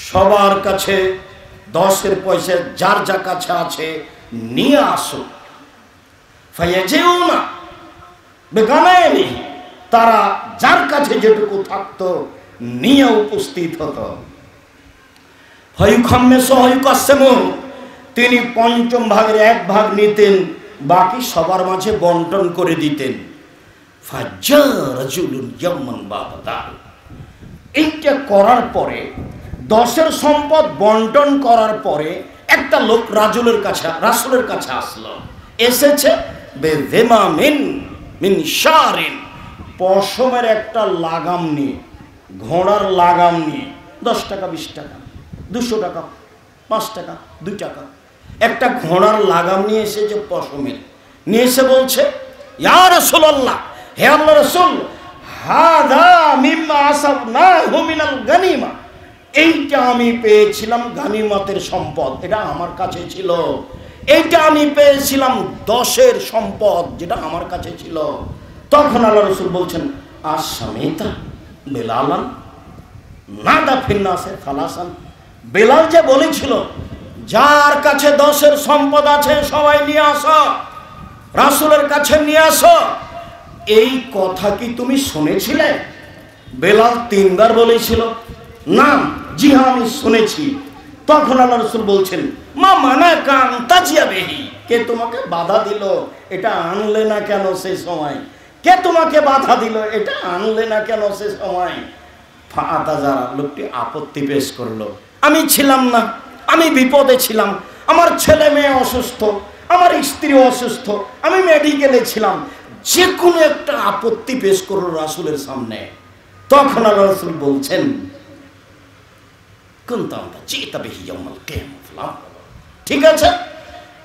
সবার কাছে 10-এর পয়সা যার যা কাছে আছে নিয়ে আসো। ফায়াজিউনা বেগানাইহি, তারা যার কাছে যেটুকু থাকতো নিয়ে উপস্থিত হতো। ফায়ুখাম্মিসু ফায়ুকাসসিমু, তিনি 5ম ভাগের 1 ভাগ নিতেন, বাকি সবার মাঝে বন্টন করে দিতেন। ফাজ্জা রাজুলুন ইয়ামান বাদা, এইটা করার পরে, 10-এর সম্পদ বন্টন করার পরে একটা লোক রাসূলের কাছে আসলো। এসেছে বেযিমামিন মিন শারিন, পশমের একটা লাগাম নিয়ে, ঘোড়ার লাগাম নিয়ে, 10 টাকা, 20 টাকা, 200 টাকা, 5 টাকা, 2 টাকা, একটা ঘোড়ার লাগাম নিয়ে এসেছে, পশমের নিয়ে এসে বলছে, ইয়া রাসূলুল্লাহ, হে আল্লাহর রাসূল, হাযা মিম্মা আসাবনাহু মিনাল গানিমা, এইটা আমি পেয়েছিলাম গানিমতের সম্পদ, এটা আমার কাছে ছিল, এইটা আমি পেয়েছিলাম 10-এর সম্পদ, যেটা আমার কাছে ছিল। তখন আল্লাহ রাসূল বলছেন, আস-সামিতা বেলালান নাদা ফিন নাসে ফালাসান, বেলাল যে বলেছিল যার কাছে 10-এর সম্পদ আছে সবাই নিয়ে আসো, রাসূলের কাছে নিয়ে আসো, এই কথা কি তুমি শুনেছিলে? বেলাল 3 বার বলেছিল, না, জি হ্যাঁ আমি শুনেছি। তখন আল্লাহ রাসূল বলছেন, মা মানাকা আন তাজিয়া বিহি, কে তোমাকে বাধা দিল, এটা আনলে না কেন সেই সময়? কে তোমাকে বাধা দিল, এটা আনলে না কেন সেই সময়? ফাআতাজারা, লোকটি আপত্তি পেশ করলো, আমি ছিলাম না, আমি বিপদে ছিলাম, আমার ছেলে মেয়ে অসুস্থ, আমার স্ত্রী অসুস্থ, আমি মেডিকেলে ছিলাম, যে কোনো একটা আপত্তি পেশ করলো রাসূলের সামনে। তখন আল্লাহ রাসূল বলছেন, ঠিক আছে,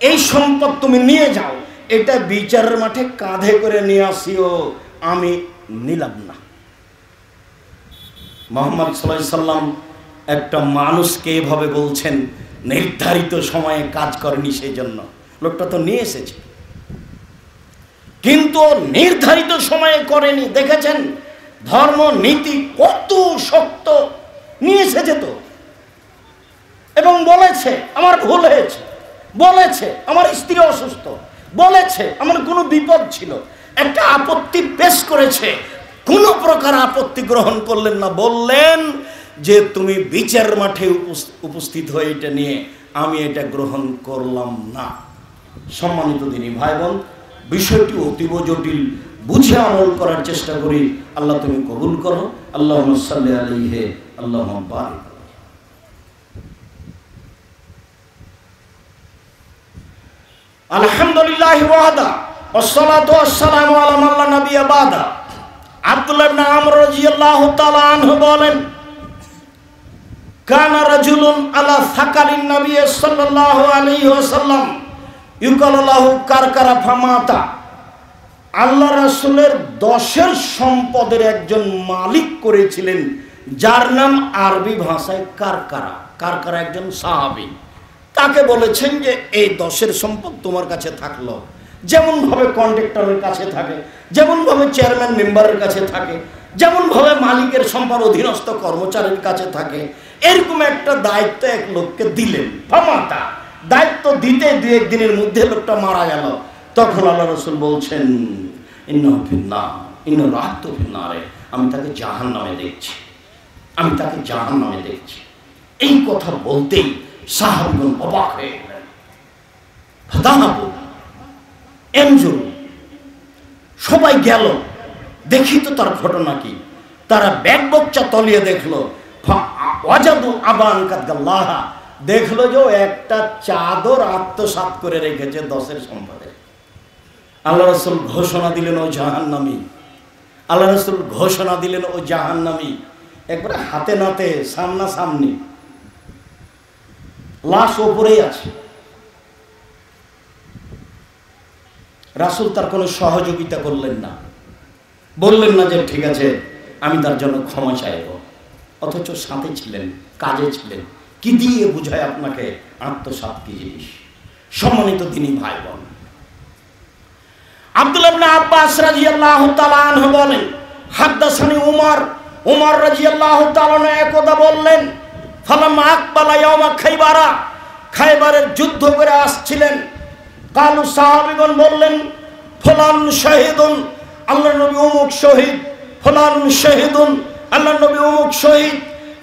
এই সম্পদ তুমি নিয়ে যাও, এটা বিচারের মাঠে কাঁধে করে নিয়ে আসিও, আমি নিলাম না। মুহাম্মদ সাল্লাল্লাহু আলাইহি সাল্লাম একটা মানুষকে এভাবে বলছেন, নির্ধারিত সময়ে কাজ করেনি, সেই জন্য লোকটা তো নিয়ে এসেছে, কিন্তু নির্ধারিত সময়ে করেনি। দেখেছেন ধর্ম নীতি কত শক্ত, নিয়ে এসেছে তো, এবং বলেছে আমার ভুল হয়েছে, বলেছে আমার স্ত্রী অসুস্থ, বলেছে, আমার কোনো বিপদ ছিল, একটা আপত্তি পেশ করেছে, কোনো প্রকার আপত্তি গ্রহণ করলেন না, বললেন যে তুমি বিচার মাঠে উপস্থিত হয়ে এটা নিয়ে আমি এটা গ্রহণ করলাম না। সম্মানিত দিনী ভাই বোন, বিষয়টি অতীব জটিল, বুঝে আমল করার চেষ্টা করি। আল্লাহ তুমি কবুল করো। আল্লাহুম্মা সাল্লি আলাইহি, আল্লাহুম্মা বারিক। আলহামদুলিল্লাহি ওয়াহদা ওয়াসসালাতু ওয়াসসালামু আলা মান লা নাবিয়্যা বাদা। আব্দুল্লাহ ইবনে আমর রাদিয়াল্লাহু তাআলা আনহু বলেন, কানা রাজুলুন আলা সাকারিন নবী সাল্লাল্লাহু আলাইহি ওয়াসাল্লাম ইউকালু লাহু কারকারা ফামাতা। আল্লাহ রাসূলের 10 সম্পদের একজন মালিক করেছিলেন, যার নাম আরবি ভাষায় কারকারা। কারকারা একজন সাহাবী। তাকে বলেছেন যে এই 10 সম্পদ তোমার কাছে থাকলো, যেমন ভাবে কন্ট্রাক্টরের কাছে থাকে, যেমন ভাবে চেয়ারম্যান মেম্বারের কাছে থাকে, যেমন ভাবে মালিকের সম্পদ অধীনস্থ কর্মচারীর কাছে থাকে, এরকম একটা দায়িত্ব এক লোককে দিলেন। ফামাতা, দায়িত্ব দিতে 2-1 দিনের মধ্যে লোকটা মারা গেল। তখন আল্লাহ রাসূল বলছেন, ইন্নাহু ফিন্নার, ইন্না রাহতু ফিন্নারে, আমি তাকে জাহান্নামে দেখছি, আমি তাকে জাহান্নামে দেখছি। এই কথা বলতেই সাহাবীগণ অবাক হয়ে গেলেন। ফাদাহাবু এনজুর, সবাই গেল দেখি তো তার ঘটনা কি। তারা ব্যাগ বকচা তলিয়ে দেখলো, ওয়াজাদু আবান কাদগাল্লাহা, দেখলো যে একটা চাদর আত্মসাৎ করে রেখেছে 10 সম্পদে। আল্লাহ রাসূল ঘোষণা দিলেন ও জাহান্নামী, আল্লাহ রাসূল ঘোষণা দিলেন ও জাহান্নামী। একবারে হাতে নাতে সামনাসামনি, লাশ ওপরেই আছে। রাসূল তার কোনো সহযোগিতা করলেন না, বললেন না যে ঠিক আছে আমি তার জন্য ক্ষমা চাইব, অথচ সাথে ছিলেন, কাজে ছিলেন। কি দিয়ে বুঝায় আপনাকে আত্মসাৎ কি জিনিস? সম্মানিত দিনী ভাই বোন, আব্দুল্লাহ ইবনে আব্বাস রাদিয়াল্লাহু তাআলা আনহু বলেন, হাদাসানি উমর রাদিয়াল্লাহু তাআলা একদা বললেন, ফালাম্মা আকবালা ইয়াউমা খাইবারা, খাইবারের যুদ্ধ করে আসছিলেন। কালু, সাহাবীগণ বললেন, ফুলান শাহীদুন, আল্লাহর নবী অমুক শহীদ, ফুলান শাহীদুন, আল্লাহর নবী অমুক শহীদ।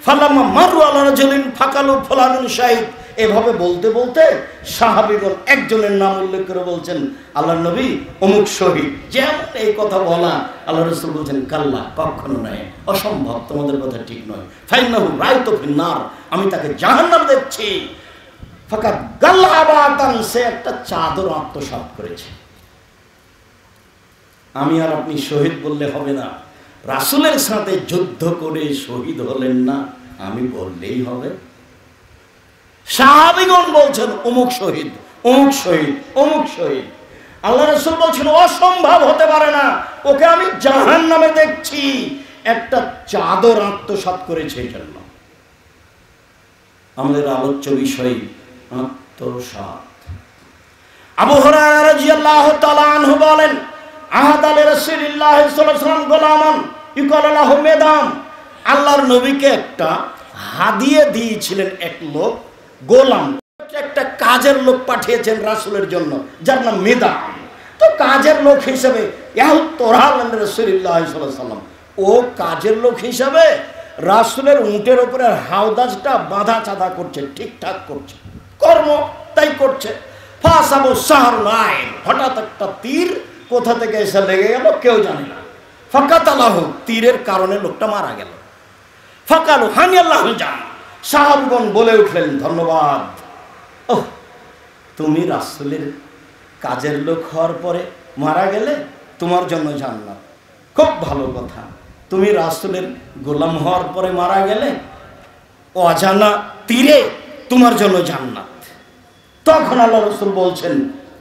ফালাম্মা মারু আলা রাজুলিন ফাকালু ফুলানুন শাহীদ। এভাবে বলতে বলতে সাহাবীগণ একজনের নাম উল্লেখ করে বলছেন, আল্লাহর নবী অমুক শহীদ। যেমন এই কথা বলা, আল্লাহ রাসূল বলছেন, কাল্লা, কখনো নয়, অসম্ভব, তোমাদের কথা ঠিক নয়। ফাইন্নাহু রায়তু ফিন্নার, আমি তাকে জাহান্নামে দেখছি। ফাকাদ গাল্লা আবাতান, সে একটা চাদর আত্মসাৎ করেছে। আমি আর আপনি শহীদ বললে হবে না, রাসূলের সাথে যুদ্ধ করে শহীদ হলেন না, আমি বললেই হবে। সাহাবীগণ বলছেন অমুক শহীদ, অমুক শহীদ, অমুক শহীদ। আল্লাহ রাসূল বলছেন অসম্ভব হতে পারে না, ওকে আমি জাহান্নামে দেখছি, একটা চাদর আত্মসাৎ করেছে এই জন্য। আমাদের আলোচ্য বিষয় আত্মসাৎ। আবু হুরায়রা রাদিয়াল্লাহু তাআলা আনহু বলেন, আহাদা লিরাসূলিল্লাহ সাল্লাল্লাহু আলাইহি ওয়াসাল্লাম গোলামান ইউকালু লাহু মেদাম। আল্লাহর নবীকে একটা হাদিয়া দিয়েছিলেন এক লোক, গোলাম। একটা কাজের লোক পাঠিয়েছেন রাসূলের জন্য, যার নাম মেদাম। তো কাজের লোক হিসেবে রাসূলুল্লাহ সাল্লাল্লাহু আলাইহি ওয়াসাল্লাম, ও কাজের লোক হিসেবে রাসূলের উটের উপরে হাওদাজটা বাঁধা চাঁদা করছে, ঠিকঠাক করছে, কর্ম তাই করছে। ফাসাবু সাহরুন, হঠাৎ একটা তীর কোথা থেকে এসে লেগে গেল কেউ জানে না। ফাকাতালাহু, তীরের কারণে লোকটা মারা গেল। ফাকালু হানিয়াল্লাহু জান, সাহাবীগণ বলে উঠলেন, ধন্যবাদ, ওহ, তুমি রাসূলের কাজের লোক হওয়ার পরে মারা গেলে, তোমার জন্য জান্নাত, খুব ভালো কথা। তুমি রাসূলের গোলাম হওয়ার পরে মারা গেলে, অজানা তীরে, তোমার জন্য জান্নাত। তখন আল্লাহ রাসূল বলছেন,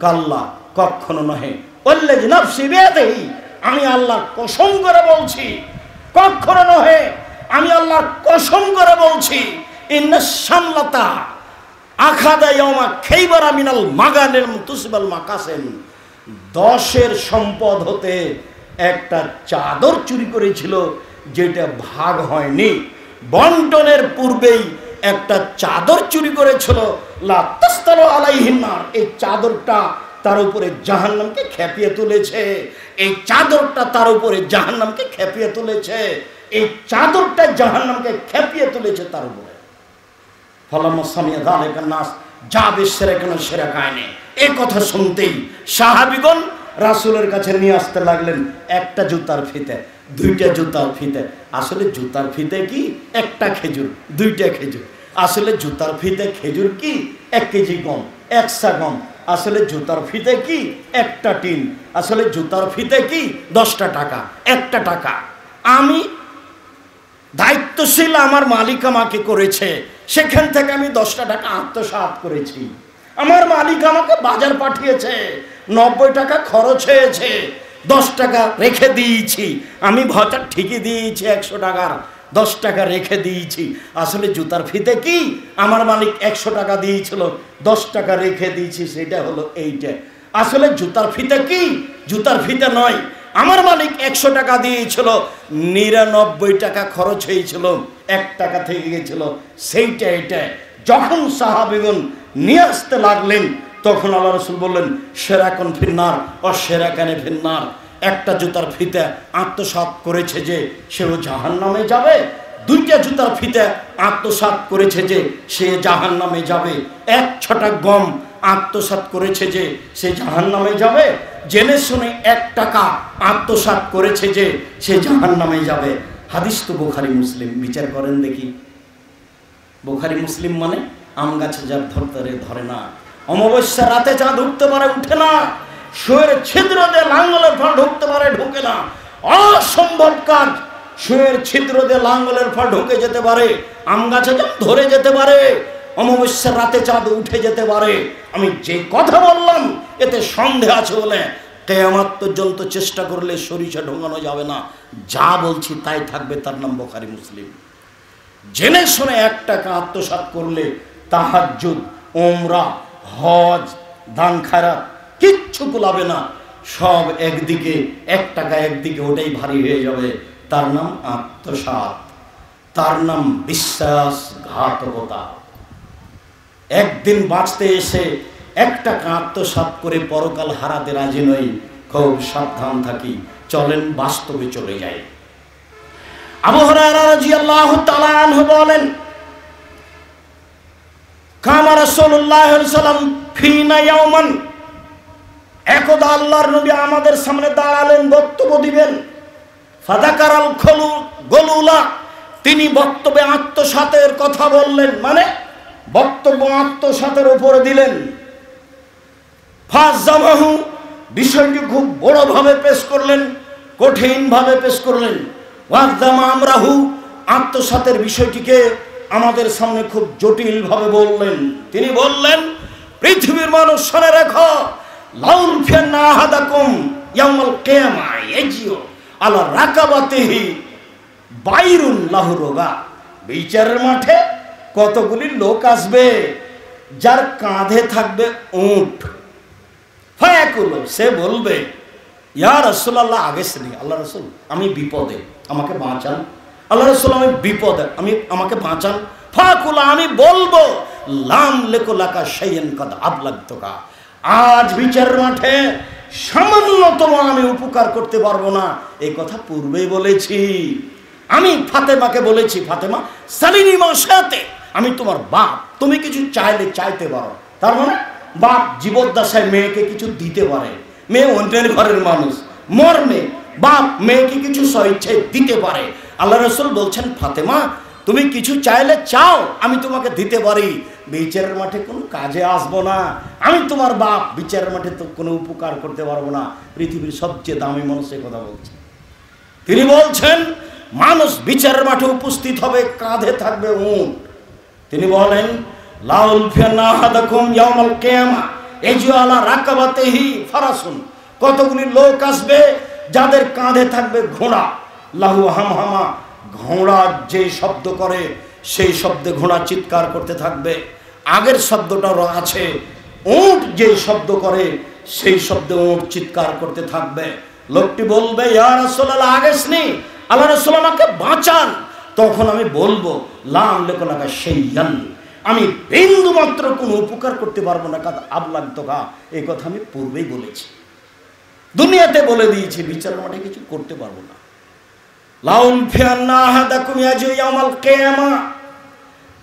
কাল্লা, কখনো নহে, ওয়াল্লাযী নাফসি বিয়াদিহি, আমি আল্লাহ কসম করে বলছি, কখনো নহে, আমি আল্লাহ কসম করে বলছি, ইন্নাশ শামলাতা আখাদা ইয়াউমা খাইবারা মিনাল মাগানিম তুসবাল মাকাসিম, 10 সম্পদ হতে একটা চাদর চুরি করেছিল, যেটা ভাগ হয়নি। বন্টনের পূর্বেই একটা চাদর চুরি করেছিল। লা তাস্তালু আলাইহিন নার, এই চাদরটা তার উপরে জাহান্নামকে খেপিয়ে তুলেছে, এই চাদরটা তার উপরে জাহান্নামকে খেপিয়ে তুলেছে, এই চাদরটা জাহান্নামকে খেপিয়ে তুলেছে তার উপরে। ফলাম্মা সামিয়া যালিকা নাস যাবে সেরেকান সেরা কায়নে, এই কথা শুনতেই সাহাবীগণ রাসূলের কাছে নিয়ে আসতে লাগলেন একটা জুতার ফিতে, দুইটা জুতার ফিতে। আসলে জুতার ফিতে কি? একটা খেজুর, দুইটা খেজুর। আসলে জুতার ফিতে খেজুর কি? 1 কেজি গম, 1 সা গম। আসলে জুতার ফিতে কি? একটা টিন। আসলে জুতার ফিতে কি? 10টা টাকা, 1টা টাকা। আমি দায়িত্বশীল, আমার মালিক আমাকে করেছে, সেখান থেকে আমি 10টা টাকা আত্মসাৎ করেছি। আমার মালিক আমাকে বাজার পাঠিয়েছে, 90 টাকা খরচ হয়েছে, 10 টাকা রেখে দিয়েছি। আমি ভাতা ঠিকই দিয়েছি 100 টাকার, 10 টাকা রেখে দিয়েছি। আসলে জুতার ফিতে কি? আমার মালিক 100 টাকা দিয়েছিল, 10 টাকা রেখে দিয়েছি, সেটা হলো এইটা। আসলে জুতার ফিতে কি? জুতার ফিতে নয়, আমার মালিক 100 টাকা দিয়েছিল, 99 টাকা খরচ হয়েছিল, 1 টাকা থেকে গেছিল, সেইটা এটা। যখন সাহাবীগণ নিয়ে আসতে লাগলেন তখন আল্লাহ রাসূল বললেন সেরাকুন ফিন্নার ও সেরাকানে ফিন্নার। একটা জুতার ফিতে আত্মসাৎ করেছে যে সেও জাহান্নামে যাবে, 2টা জুতার ফিতে আত্মসাৎ করেছে যে সে জাহান্নামে যাবে, 1 ছটা গম আত্মসাৎ করেছে যে সে জাহান্নামে যাবে, জেনে শুনে 1 টাকা আত্মসাৎ করেছে যে সে জাহান্নামে যাবে। হাদিস তো বুখারী মুসলিম, বিচার করেন দেখি। বুখারী মুসলিম মানে আম গাছে যার ধরতে ধরে না, অমাবস্যা রাতে চাঁদ উঠতে পারে উঠে না, শুয়ের ছিদ্র দিয়ে লাঙ্গলের ফল ঢুকতে পারে ঢুকে না, অসম্ভব কাজ। শুয়ের ছিদ্র দিয়ে লাঙ্গলের ফল ঢুকে যেতে পারে, আম গাছে যেমন ধরে যেতে পারে, অমাবস্যার রাতে চাঁদ উঠে যেতে পারে। আমি যে কথা বললাম এতে সন্দেহ আছে বলে কিয়ামত পর্যন্ত চেষ্টা করলে সরিষা ঢোকানো যাবে না। যা বলছি তাই থাকবে, তার নাম বুখারী মুসলিম। জেনে শুনে 1 টাকা আত্মসাৎ করলে তাহাজ্জুদ, উমরা, হজ, দান খায়রাত কিচ্ছু কুলাবে না, সব একদিকে, 1 টাকা একদিকে, ওটাই ভারী হয়ে যাবে। তার নাম আত্মসাৎ, তার নাম বিশ্বাসঘাতকতা। একদিন বাঁচতে এসে 1 টাকা আত্মসাৎ করে পরকাল হারাতে রাজি নই, খুব সাবধান থাকি। চলেন বাস্তবে চলে যাই। আবু হুরায়রা রাদিয়াল্লাহু তাআলা আনহু বলেন কামা রাসূলুল্লাহ সাল্লাল্লাহু আলাইহি ওয়াসাল্লাম ফিনা ইয়াওমান, একদা আল্লাহর নবী আমাদের সামনে দাঁড়ালেন, বক্তব্য দিবেন। ফাযাকারাল গলুলা, তিনি বক্তব্যে আত্মসাতের কথা বললেন, মানে বক্তব্য আত্মসাতের উপরে দিলেন। ফাযামাহু, বিষয়টি খুব বড়ভাবে পেশ করলেন, কঠিনভাবে পেশ করলেন। ওয়াযামা আমরাহু, আত্মসাতের বিষয়টিকে আমাদের সামনে খুব জটিলভাবে বললেন। তিনি বললেন, পৃথিবীর মানুষ শুনে রেখো, লাউল ফিয়ান্না আহাদাকুম ইয়াউমাল কিয়ামা ইয়াজিউ আলা রাকাবাতিহি বাইরুন লাহু রোগা। বিচারের মাঠে কতগুলি লোক আসবে যার কাঁধে থাকবে উট। ফায়াকুলু, সে বলবে ইয়া রাসূলুল্লাহ আগেসনি, আল্লাহ রাসূল আমি বিপদে, আমাকে বাঁচান। আল্লাহ রাসূল আমি বিপদে, আমাকে বাঁচান। ফাকুলা, আমি বলবো লাম লাকা শাইয়ান কাদ আবলাগতুকা, আজ বিচারের মাঠে সামান্যতম আমি উপকার করতে পারবো না, এই কথা পূর্বেই বলেছি। আমি ফাতেমাকে বলেছি, ফাতেমা সালিনি মাসাতে, আমি তোমার বাপ, তুমি কিছু চাইলে চাইতে পারো। তার মানে বাপ জীবদ্দশায় মেয়েকে কিছু দিতে পারে, মেয়ে অন্যের ঘরের মানুষ, মর্মে বাপ মেয়েকে কিছু স্বইচ্ছায় দিতে পারে। আল্লাহ রাসূল বলছেন, ফাতেমা তুমি কিছু চাইলে চাও, আমি তোমাকে দিতে পারি, বিচারের মাঠে কোনো কাজে আসবো না, আমি তোমার বাপ, বিচারের মাঠে তো কোনো উপকার করতে পারবো না। পৃথিবীর সবচেয়ে দামি মানুষের কথা বলছে। তিনি বলছেন মানুষ বিচারের মাঠে উপস্থিত হবে, কাঁধে থাকবে উট। তিনি বলেন লাউল ফিয়ান্না আহাদাকুম ইয়াউমাল কিয়ামা ইয়াজিউ আলা রাকাবাতিহি ফারাসুন, কতগুলি লোক আসবে যাদের কাঁধে থাকবে ঘোড়া। লাহু হামহামা, ঘোড়া যে শব্দ করে সেই শব্দে ঘোড়া চিৎকার করতে থাকবে। আগের শব্দটাও আছে, উট যে শব্দ করে সেই শব্দে উট চিৎকার করতে থাকবে। লোকটি বলবে ইয়া রাসূলুল্লাহ আগেসনি, আল্লাহ রাসূল আমাকে বাঁচান। তখন আমি বলবো লাম লাকা শাইয়ান, আমি বিন্দু মাত্র কোনো উপকার করতে পারবো না। কাদ আবলাগতুকা, এই কথা আমি পূর্বেই বলেছি, দুনিয়াতে বলে দিয়েছি, বিচার মাঠে কিছু করতে পারবো না। লাউল ফিয়ান্না আহাদাকুম ইয়াজু ইয়াউমাল কিয়ামা,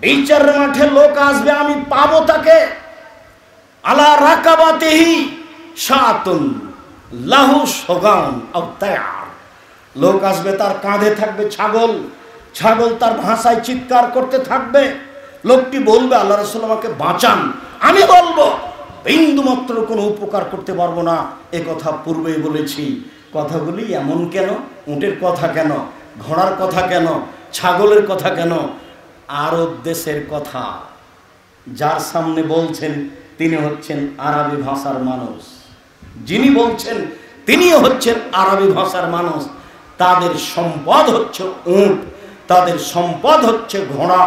বিচার মাঠে লোক আসবে, আমি পাবো তাকে আলা রাকাবাতিহি শাতুন লাহু সুগান আও তায়ার, লোক আসবে তার কাঁধে থাকবে ছাগল, ছাগল তার ভাষায় চিৎকার করতে থাকবে। লোকটি বলবে আল্লাহ রাসূল আমাকে বাঁচান। আমি বলবো বিন্দু মাত্র কোনো উপকার করতে পারবো না। এ কথা পূর্বেই বলেছি। কথাগুলি এমন কেন? উটের কথা কেন? ঘোড়ার কথা কেন? ছাগলের কথা কেন? আরব দেশের কথা। যার সামনে বলছেন তিনি হচ্ছেন আরবি ভাষার মানুষ, যিনি বলছেন তিনি হচ্ছেন আরবি ভাষার মানুষ। তাদের সম্পদ হচ্ছে উট, তাদের সম্পদ হচ্ছে ঘোড়া,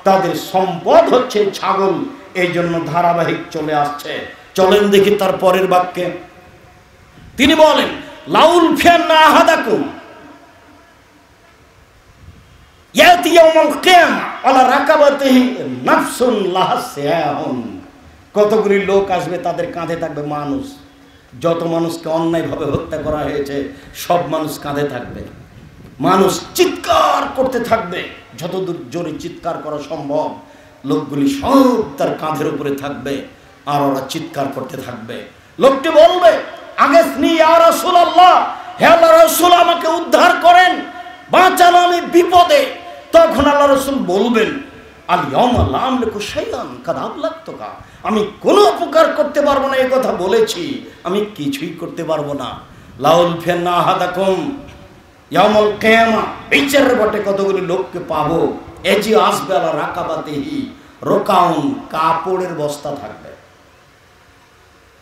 তাদের সম্পদ হচ্ছে ছাগল। এই জন্য ধারাবাহিক চলে আসছে। চলেন দেখি তার পরের বাক্যে তিনি বলেন লাউল ফিয়ান্না আহাদাকুম ইয়াতি ইয়াউমাল কিয়ামা আলা রাকাবাতিহি নাফসুন লাহা সিয়াহুন, কতগুলি লোক আসবে তাদের কাঁধে থাকবে মানুষ। যত মানুষকে অন্যায়ভাবে হত্যা করা হয়েছে সব মানুষ কাঁধে থাকবে। মানুষ চিৎকার করতে থাকবে, যতদূর জোরে চিৎকার করা সম্ভব। লোকগুলি সব তার কাঁধের উপরে থাকবে আর ওরা চিৎকার করতে থাকবে। লোকটি বলবে আগেসনি ইয়া রাসূলুল্লাহ, হে আল্লাহ রাসূল আমাকে উদ্ধার করেন, বাঁচান, আমি বিপদে। তখন আল্লাহ রাসূল বলবেন আল ইয়াউমা লা আমলিকু শাইআন কাদ আবলাগতুকা, আমি কোনো উপকার করতে পারবো না, এই কথা বলেছি, আমি কিছুই করতে পারবো না। লাউল ফিয়ান্না আহাদাকুম ইয়াউমাল কিয়ামা, বিচারের বটে কতগুলি লোককে পাবো, এজি আসবে আলা রাকাবাতিহি রোকাউন, কাপড়ের বস্তা থাকবে,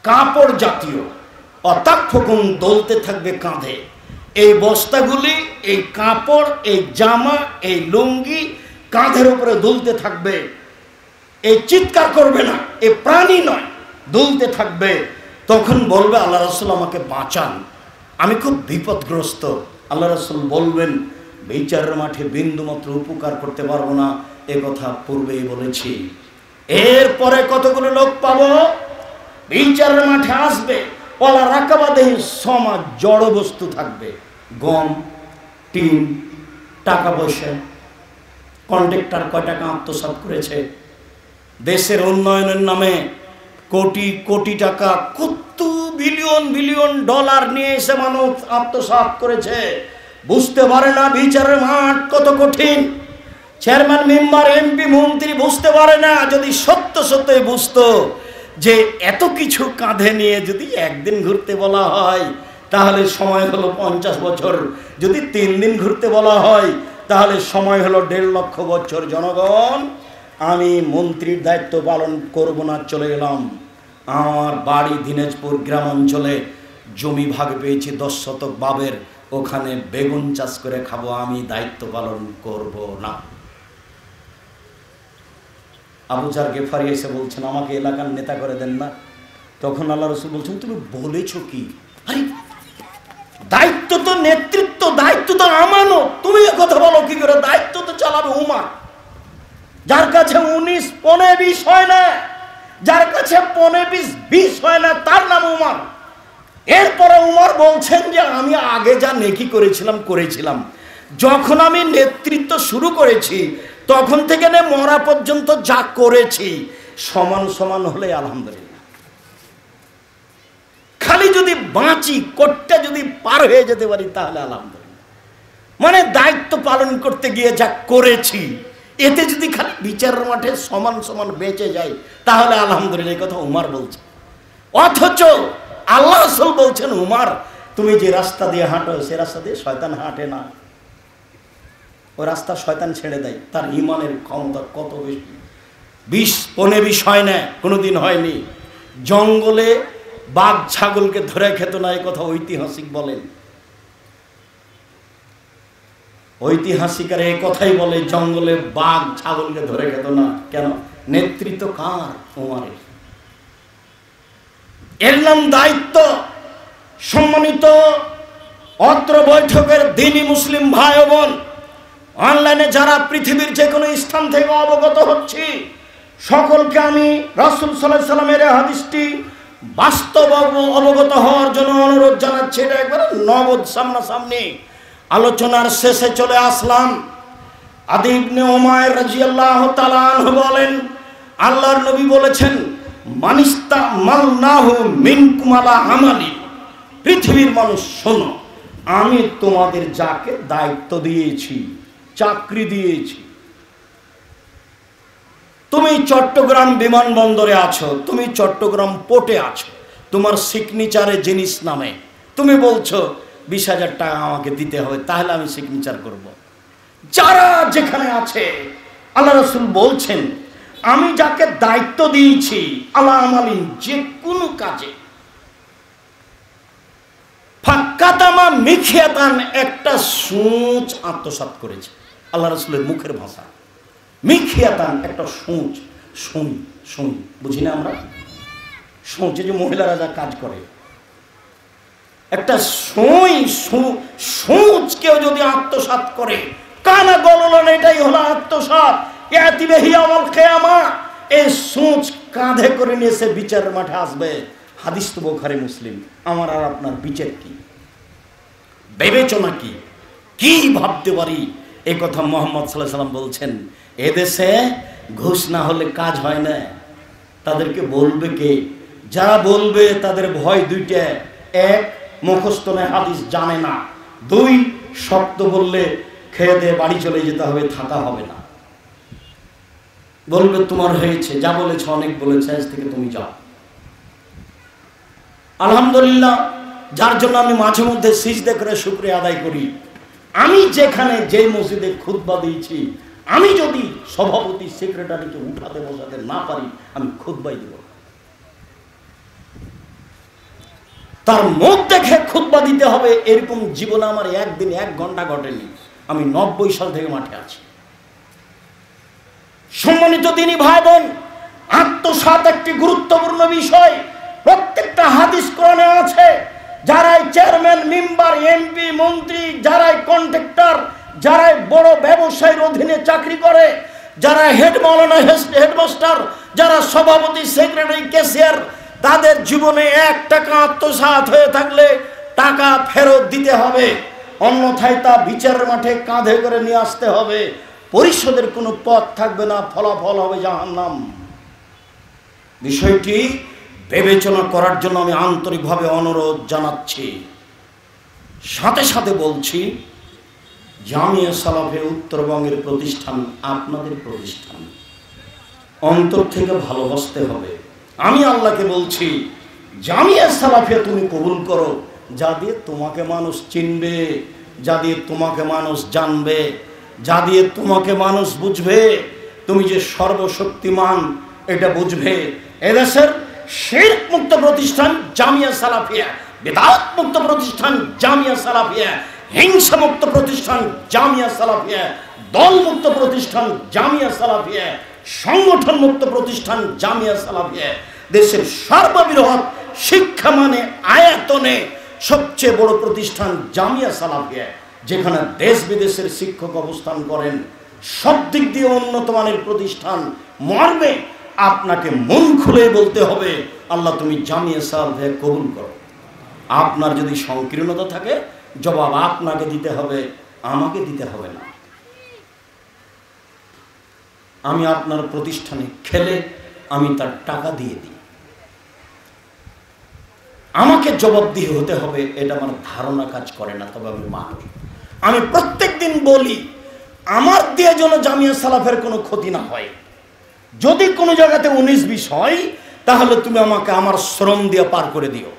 কাপড় জাতীয়, অতাকফুকুন দলতে থাকবে কাঁধে। এই বস্তাগুলি, এই কাপড়, এই জামা, এই লুঙ্গি কাঁধের উপরে দুলতে থাকবে। এই চিৎকার করবে না, এ প্রাণী নয়, দুলতে থাকবে। তখন বলবে আল্লাহ রাসূল আমাকে বাঁচান, আমি খুব বিপদগ্রস্ত। আল্লাহ রাসূল বলবেন বিচারের মাঠে বিন্দুমাত্র উপকার করতে পারবো না, এ কথা পূর্বেই বলেছি। এরপরে কতগুলো লোক পাবো, বিচারের মাঠে আসবে ওয়ালা রাকাবাতিহি সমাজ, জড় বস্তু থাকবে, গম, টিন, টাকা পয়সা। কন্ট্রাক্টর কয় টাকা আত্মসাৎ করেছে, দেশের উন্নয়নের নামে কোটি কোটি টাকা, কত বিলিয়ন বিলিয়ন ডলার নিয়ে এসে মানুষ আত্মসাৎ করেছে। বুঝতে পারে না বিচারের মাঠ কত কঠিন। চেয়ারম্যান, মেম্বার, এমপি, মন্ত্রী বুঝতে পারে না। যদি সত্য সত্যই বুঝতো যে এত কিছু কাঁধে নিয়ে যদি একদিন ঘুরতে বলা হয় তাহলে সময় হলো 50 বছর, যদি 3 দিন ঘুরতে বলা হয় তাহলে সময় হলো 1.5 লক্ষ বছর। জনগণ, আমি মন্ত্রীর দায়িত্ব পালন করব না, চলে গেলাম। আমার বাড়ি দিনাজপুর গ্রামাঞ্চলে, জমি ভাগ পেয়েছি 10 শতক বাবের, ওখানে বেগুন চাষ করে খাবো, আমি দায়িত্ব পালন করব না। আবু জার গেফারি এসে বলছেন আমাকে এলাকার নেতা করে দেন না। তখন আল্লাহ রাসূল বলছেন তুমি বলেছো কি? আরে দায়িত্ব তো নেতৃত্ব, দায়িত্ব তো আমানো, তুমি এ কথা বলো কি করে? দায়িত্ব তো চালাবে উমার, যার কাছে 19 15 20 হয় না, যার কাছে 15 20 হয় না, তার নাম উমার। এরপরে উমর বলছেন যে আমি আগে যা নেকি করেছিলাম, যখন আমি নেতৃত্ব শুরু করেছি তখন থেকে মরা পর্যন্ত যা করেছি সমান সমান হলে আলহামদুলিল্লাহ। খালি যদি বাঁচি, কোটটা যদি পার হয়ে যেতে পারি তাহলে আলহামদুলিল্লাহ। মানে দায়িত্ব পালন করতে গিয়ে যা করেছি এতে যদি খালি বিচারের মাঠে সমান সমান বেঁচে যায় তাহলে আলহামদুলিল্লাহ। এই কথা উমর বলছে। অথচ আল্লাহ রাসূল বলছেন উমর তুমি যে রাস্তা দিয়ে হাঁটো সে রাস্তা দিয়ে শয়তান হাঁটে না, ওই রাস্তা শয়তান ছেড়ে দেয়। তার ঈমানের ক্ষমতা কত বেশি। 20 15 হয় না, কোনোদিন হয়নি। জঙ্গলে বাঘ ছাগলকে ধরে খেত না, এই কথা ঐতিহাসিক বলেন। ঐতিহাসিকরা এই কথাই বলে জঙ্গলে বাঘ ছাগলকে ধরে খেত না। কেন? নেতৃত্ব কার? উমরের। এর নাম দায়িত্ব। সম্মানিত অত্র বৈঠকের দিনী মুসলিম ভাই বোন, অনলাইনে যারা পৃথিবীর যে কোনো স্থান থেকে অবগত হচ্ছি, সকলকে আমি রাসূল সাল্লাল্লাহু আলাইহি সাল্লামের হাদিসটি বাস্তব অবগত হওয়ার জন্য অনুরোধ জানাচ্ছি। এটা একবারে নগদ সামনাসামনি। আলোচনার শেষে চলে আসলাম। আদি ইবনে উমাইর রাদিয়াল্লাহু তাআলা আনহু বলেন, আল্লাহর নবী বলেছেন, মানিস্তা মালনাহু মিনকুম আলা আমালি, পৃথিবীর মানুষ শোনো, আমি তোমাদের যাকে দায়িত্ব দিয়েছি, চাকরি দিয়েছি, তুমি চট্টগ্রাম বিমানবন্দরে আছো, তুমি চট্টগ্রাম পোর্টে আছো, তোমার সিগনেচারে জিনিস নামে, তুমি বলছো 20,000 টাকা আমাকে দিতে হবে, তাহলে আমি সিগনেচার করব। যারা যেখানে আছে, আল্লাহ রাসূল বলছেন, আমি যাকে দায়িত্ব দিয়েছি আলা আমালিন, যে কোনো কাজে, ফাক্কাতামা মিখিয়াতান, একটা সূচ আত্মসাৎ করেছে। আল্লাহ রাসূলের মুখের ভাষা, মিখিয়াতান একটা সূচ, সুই বুঝি না আমরা, সূচে যে মহিলারা যা কাজ করে, একটা সূচ কেউ যদি আত্মসাৎ করে, কানা গললন, এটাই হলো আত্মসাৎ। ইয়াতিবিহি ইয়াউমাল কিয়ামা, এই সূচ কাঁধে করে নিয়ে সে বিচারের মাঠে আসবে। হাদিস তো বুখারী মুসলিম। আমার আর আপনার বিচার কি, বিবেচনা কি, কি ভাবতে পারি? এই কথা মুহাম্মদ সাল্লাল্লাহু আলাইহি সাল্লাম বলছেন। এদেশে ঘুষ না হলে কাজ হয় না। তাদেরকে বলবে কে? যারা বলবে তাদের ভয় দুইটা, এক, মুখস্থ নয়, হাদিস জানে না, দুই, শক্ত বললে খেয়ে দিয়ে বাড়ি চলে যেতে হবে, থাকা হবে না। বলবে তোমার হয়েছে, যা বলেছে অনেক বলেছে, আজ থেকে তুমি যাও। আলহামদুলিল্লাহ, যার জন্য আমি মাঝে মধ্যে সিজদা করে শুকরিয়া আদায় করি। আমি যেখানে যে মসজিদে খুতবা দিয়েছি, আমি যদি সভাপতি সেক্রেটারিকে উঠাতে বসাতে না পারি, আমি খুতবাই দেব। তার মুখ দেখে খুতবা দিতে হবে, এরকম জীবনে আমার একদিন 1 ঘন্টা ঘটেনি। আমি 90 সাল থেকে মাঠে আছি। সম্মানিত দিনী ভাই বোন, আত্মসাৎ একটি গুরুত্বপূর্ণ বিষয়। প্রত্যেকটা হাদিস কোরআনে আছে। যারাই চেয়ারম্যান, মেম্বার, এমপি, মন্ত্রী, যারাই কন্ট্রাক্টর, যারাই বড় ব্যবসায়ীর অধীনে চাকরি করে, যারা হেড মাওলানা, হেডমাস্টার, যারা সভাপতি, সেক্রেটারি, ক্যাশিয়ার, তাদের জীবনে 1 টাকা আত্মসাৎ হয়ে থাকলে টাকা ফেরত দিতে হবে, অন্যথায় তা বিচারের মাঠে কাঁধে করে নিয়ে আসতে হবে। পরিশোধের কোনো পথ থাকবে না, ফলাফল হবে জাহান্নাম। বিষয়টি বিবেচনা করার জন্য আমি আন্তরিকভাবে অনুরোধ জানাচ্ছি। সাথে সাথে বলছি, জামিয়া সালাফিয়া উত্তরবঙ্গের প্রতিষ্ঠান আপনাদের প্রতিষ্ঠান, অন্তর থেকে ভালোবাসতে হবে। আমি আল্লাহকে বলছি, জামিয়া সালাফিয়া তুমি কবুল করো, যা দিয়ে তোমাকে মানুষ চিনবে, যা দিয়ে তোমাকে মানুষ জানবে, যা দিয়ে তোমাকে মানুষ বুঝবে, তুমি যে সর্বশক্তিমান এটা বুঝবে। এদেশের শিরক মুক্ত প্রতিষ্ঠান জামিয়া সালাফিয়া, বিদআত মুক্ত প্রতিষ্ঠান জামিয়া সালাফিয়া, হিংসা মুক্ত প্রতিষ্ঠান জামিয়া সালাফিয়া, দল মুক্ত প্রতিষ্ঠান জামিয়া সালাফিয়া, সংগঠন মুক্ত প্রতিষ্ঠান জামিয়া সালাফিয়া। দেশের সর্ববৃহৎ শিক্ষা মানে আয়তনে সবচেয়ে বড় প্রতিষ্ঠান জামিয়া সালাফিয়া, যেখানে দেশ বিদেশের শিক্ষক অবস্থান করেন। সব দিক দিয়ে উন্নত মানের প্রতিষ্ঠান। মর্মে আপনাকে মন খুলে বলতে হবে, আল্লাহ তুমি জামিয়া সালাফিয়া কবুল করো। আপনার যদি সংকীর্ণতা থাকে, জবাব আপনাকে দিতে হবে, আমাকে দিতে হবে না। আমি আপনার প্রতিষ্ঠানে খেলে আমি তার টাকা দিয়ে দিই, আমাকে জবাবদিহি হতে হবে, এটা আমার ধারণা কাজ করে না, তবে আমি মানি। আমি প্রত্যেক দিন বলি, আমার দিয়ে যেন জামিয়া সালাফের কোনো ক্ষতি না হয়। যদি কোনো জায়গাতে 19-20 হয়, তাহলে তুমি আমাকে আমার শ্রম দিয়ে পার করে দিও।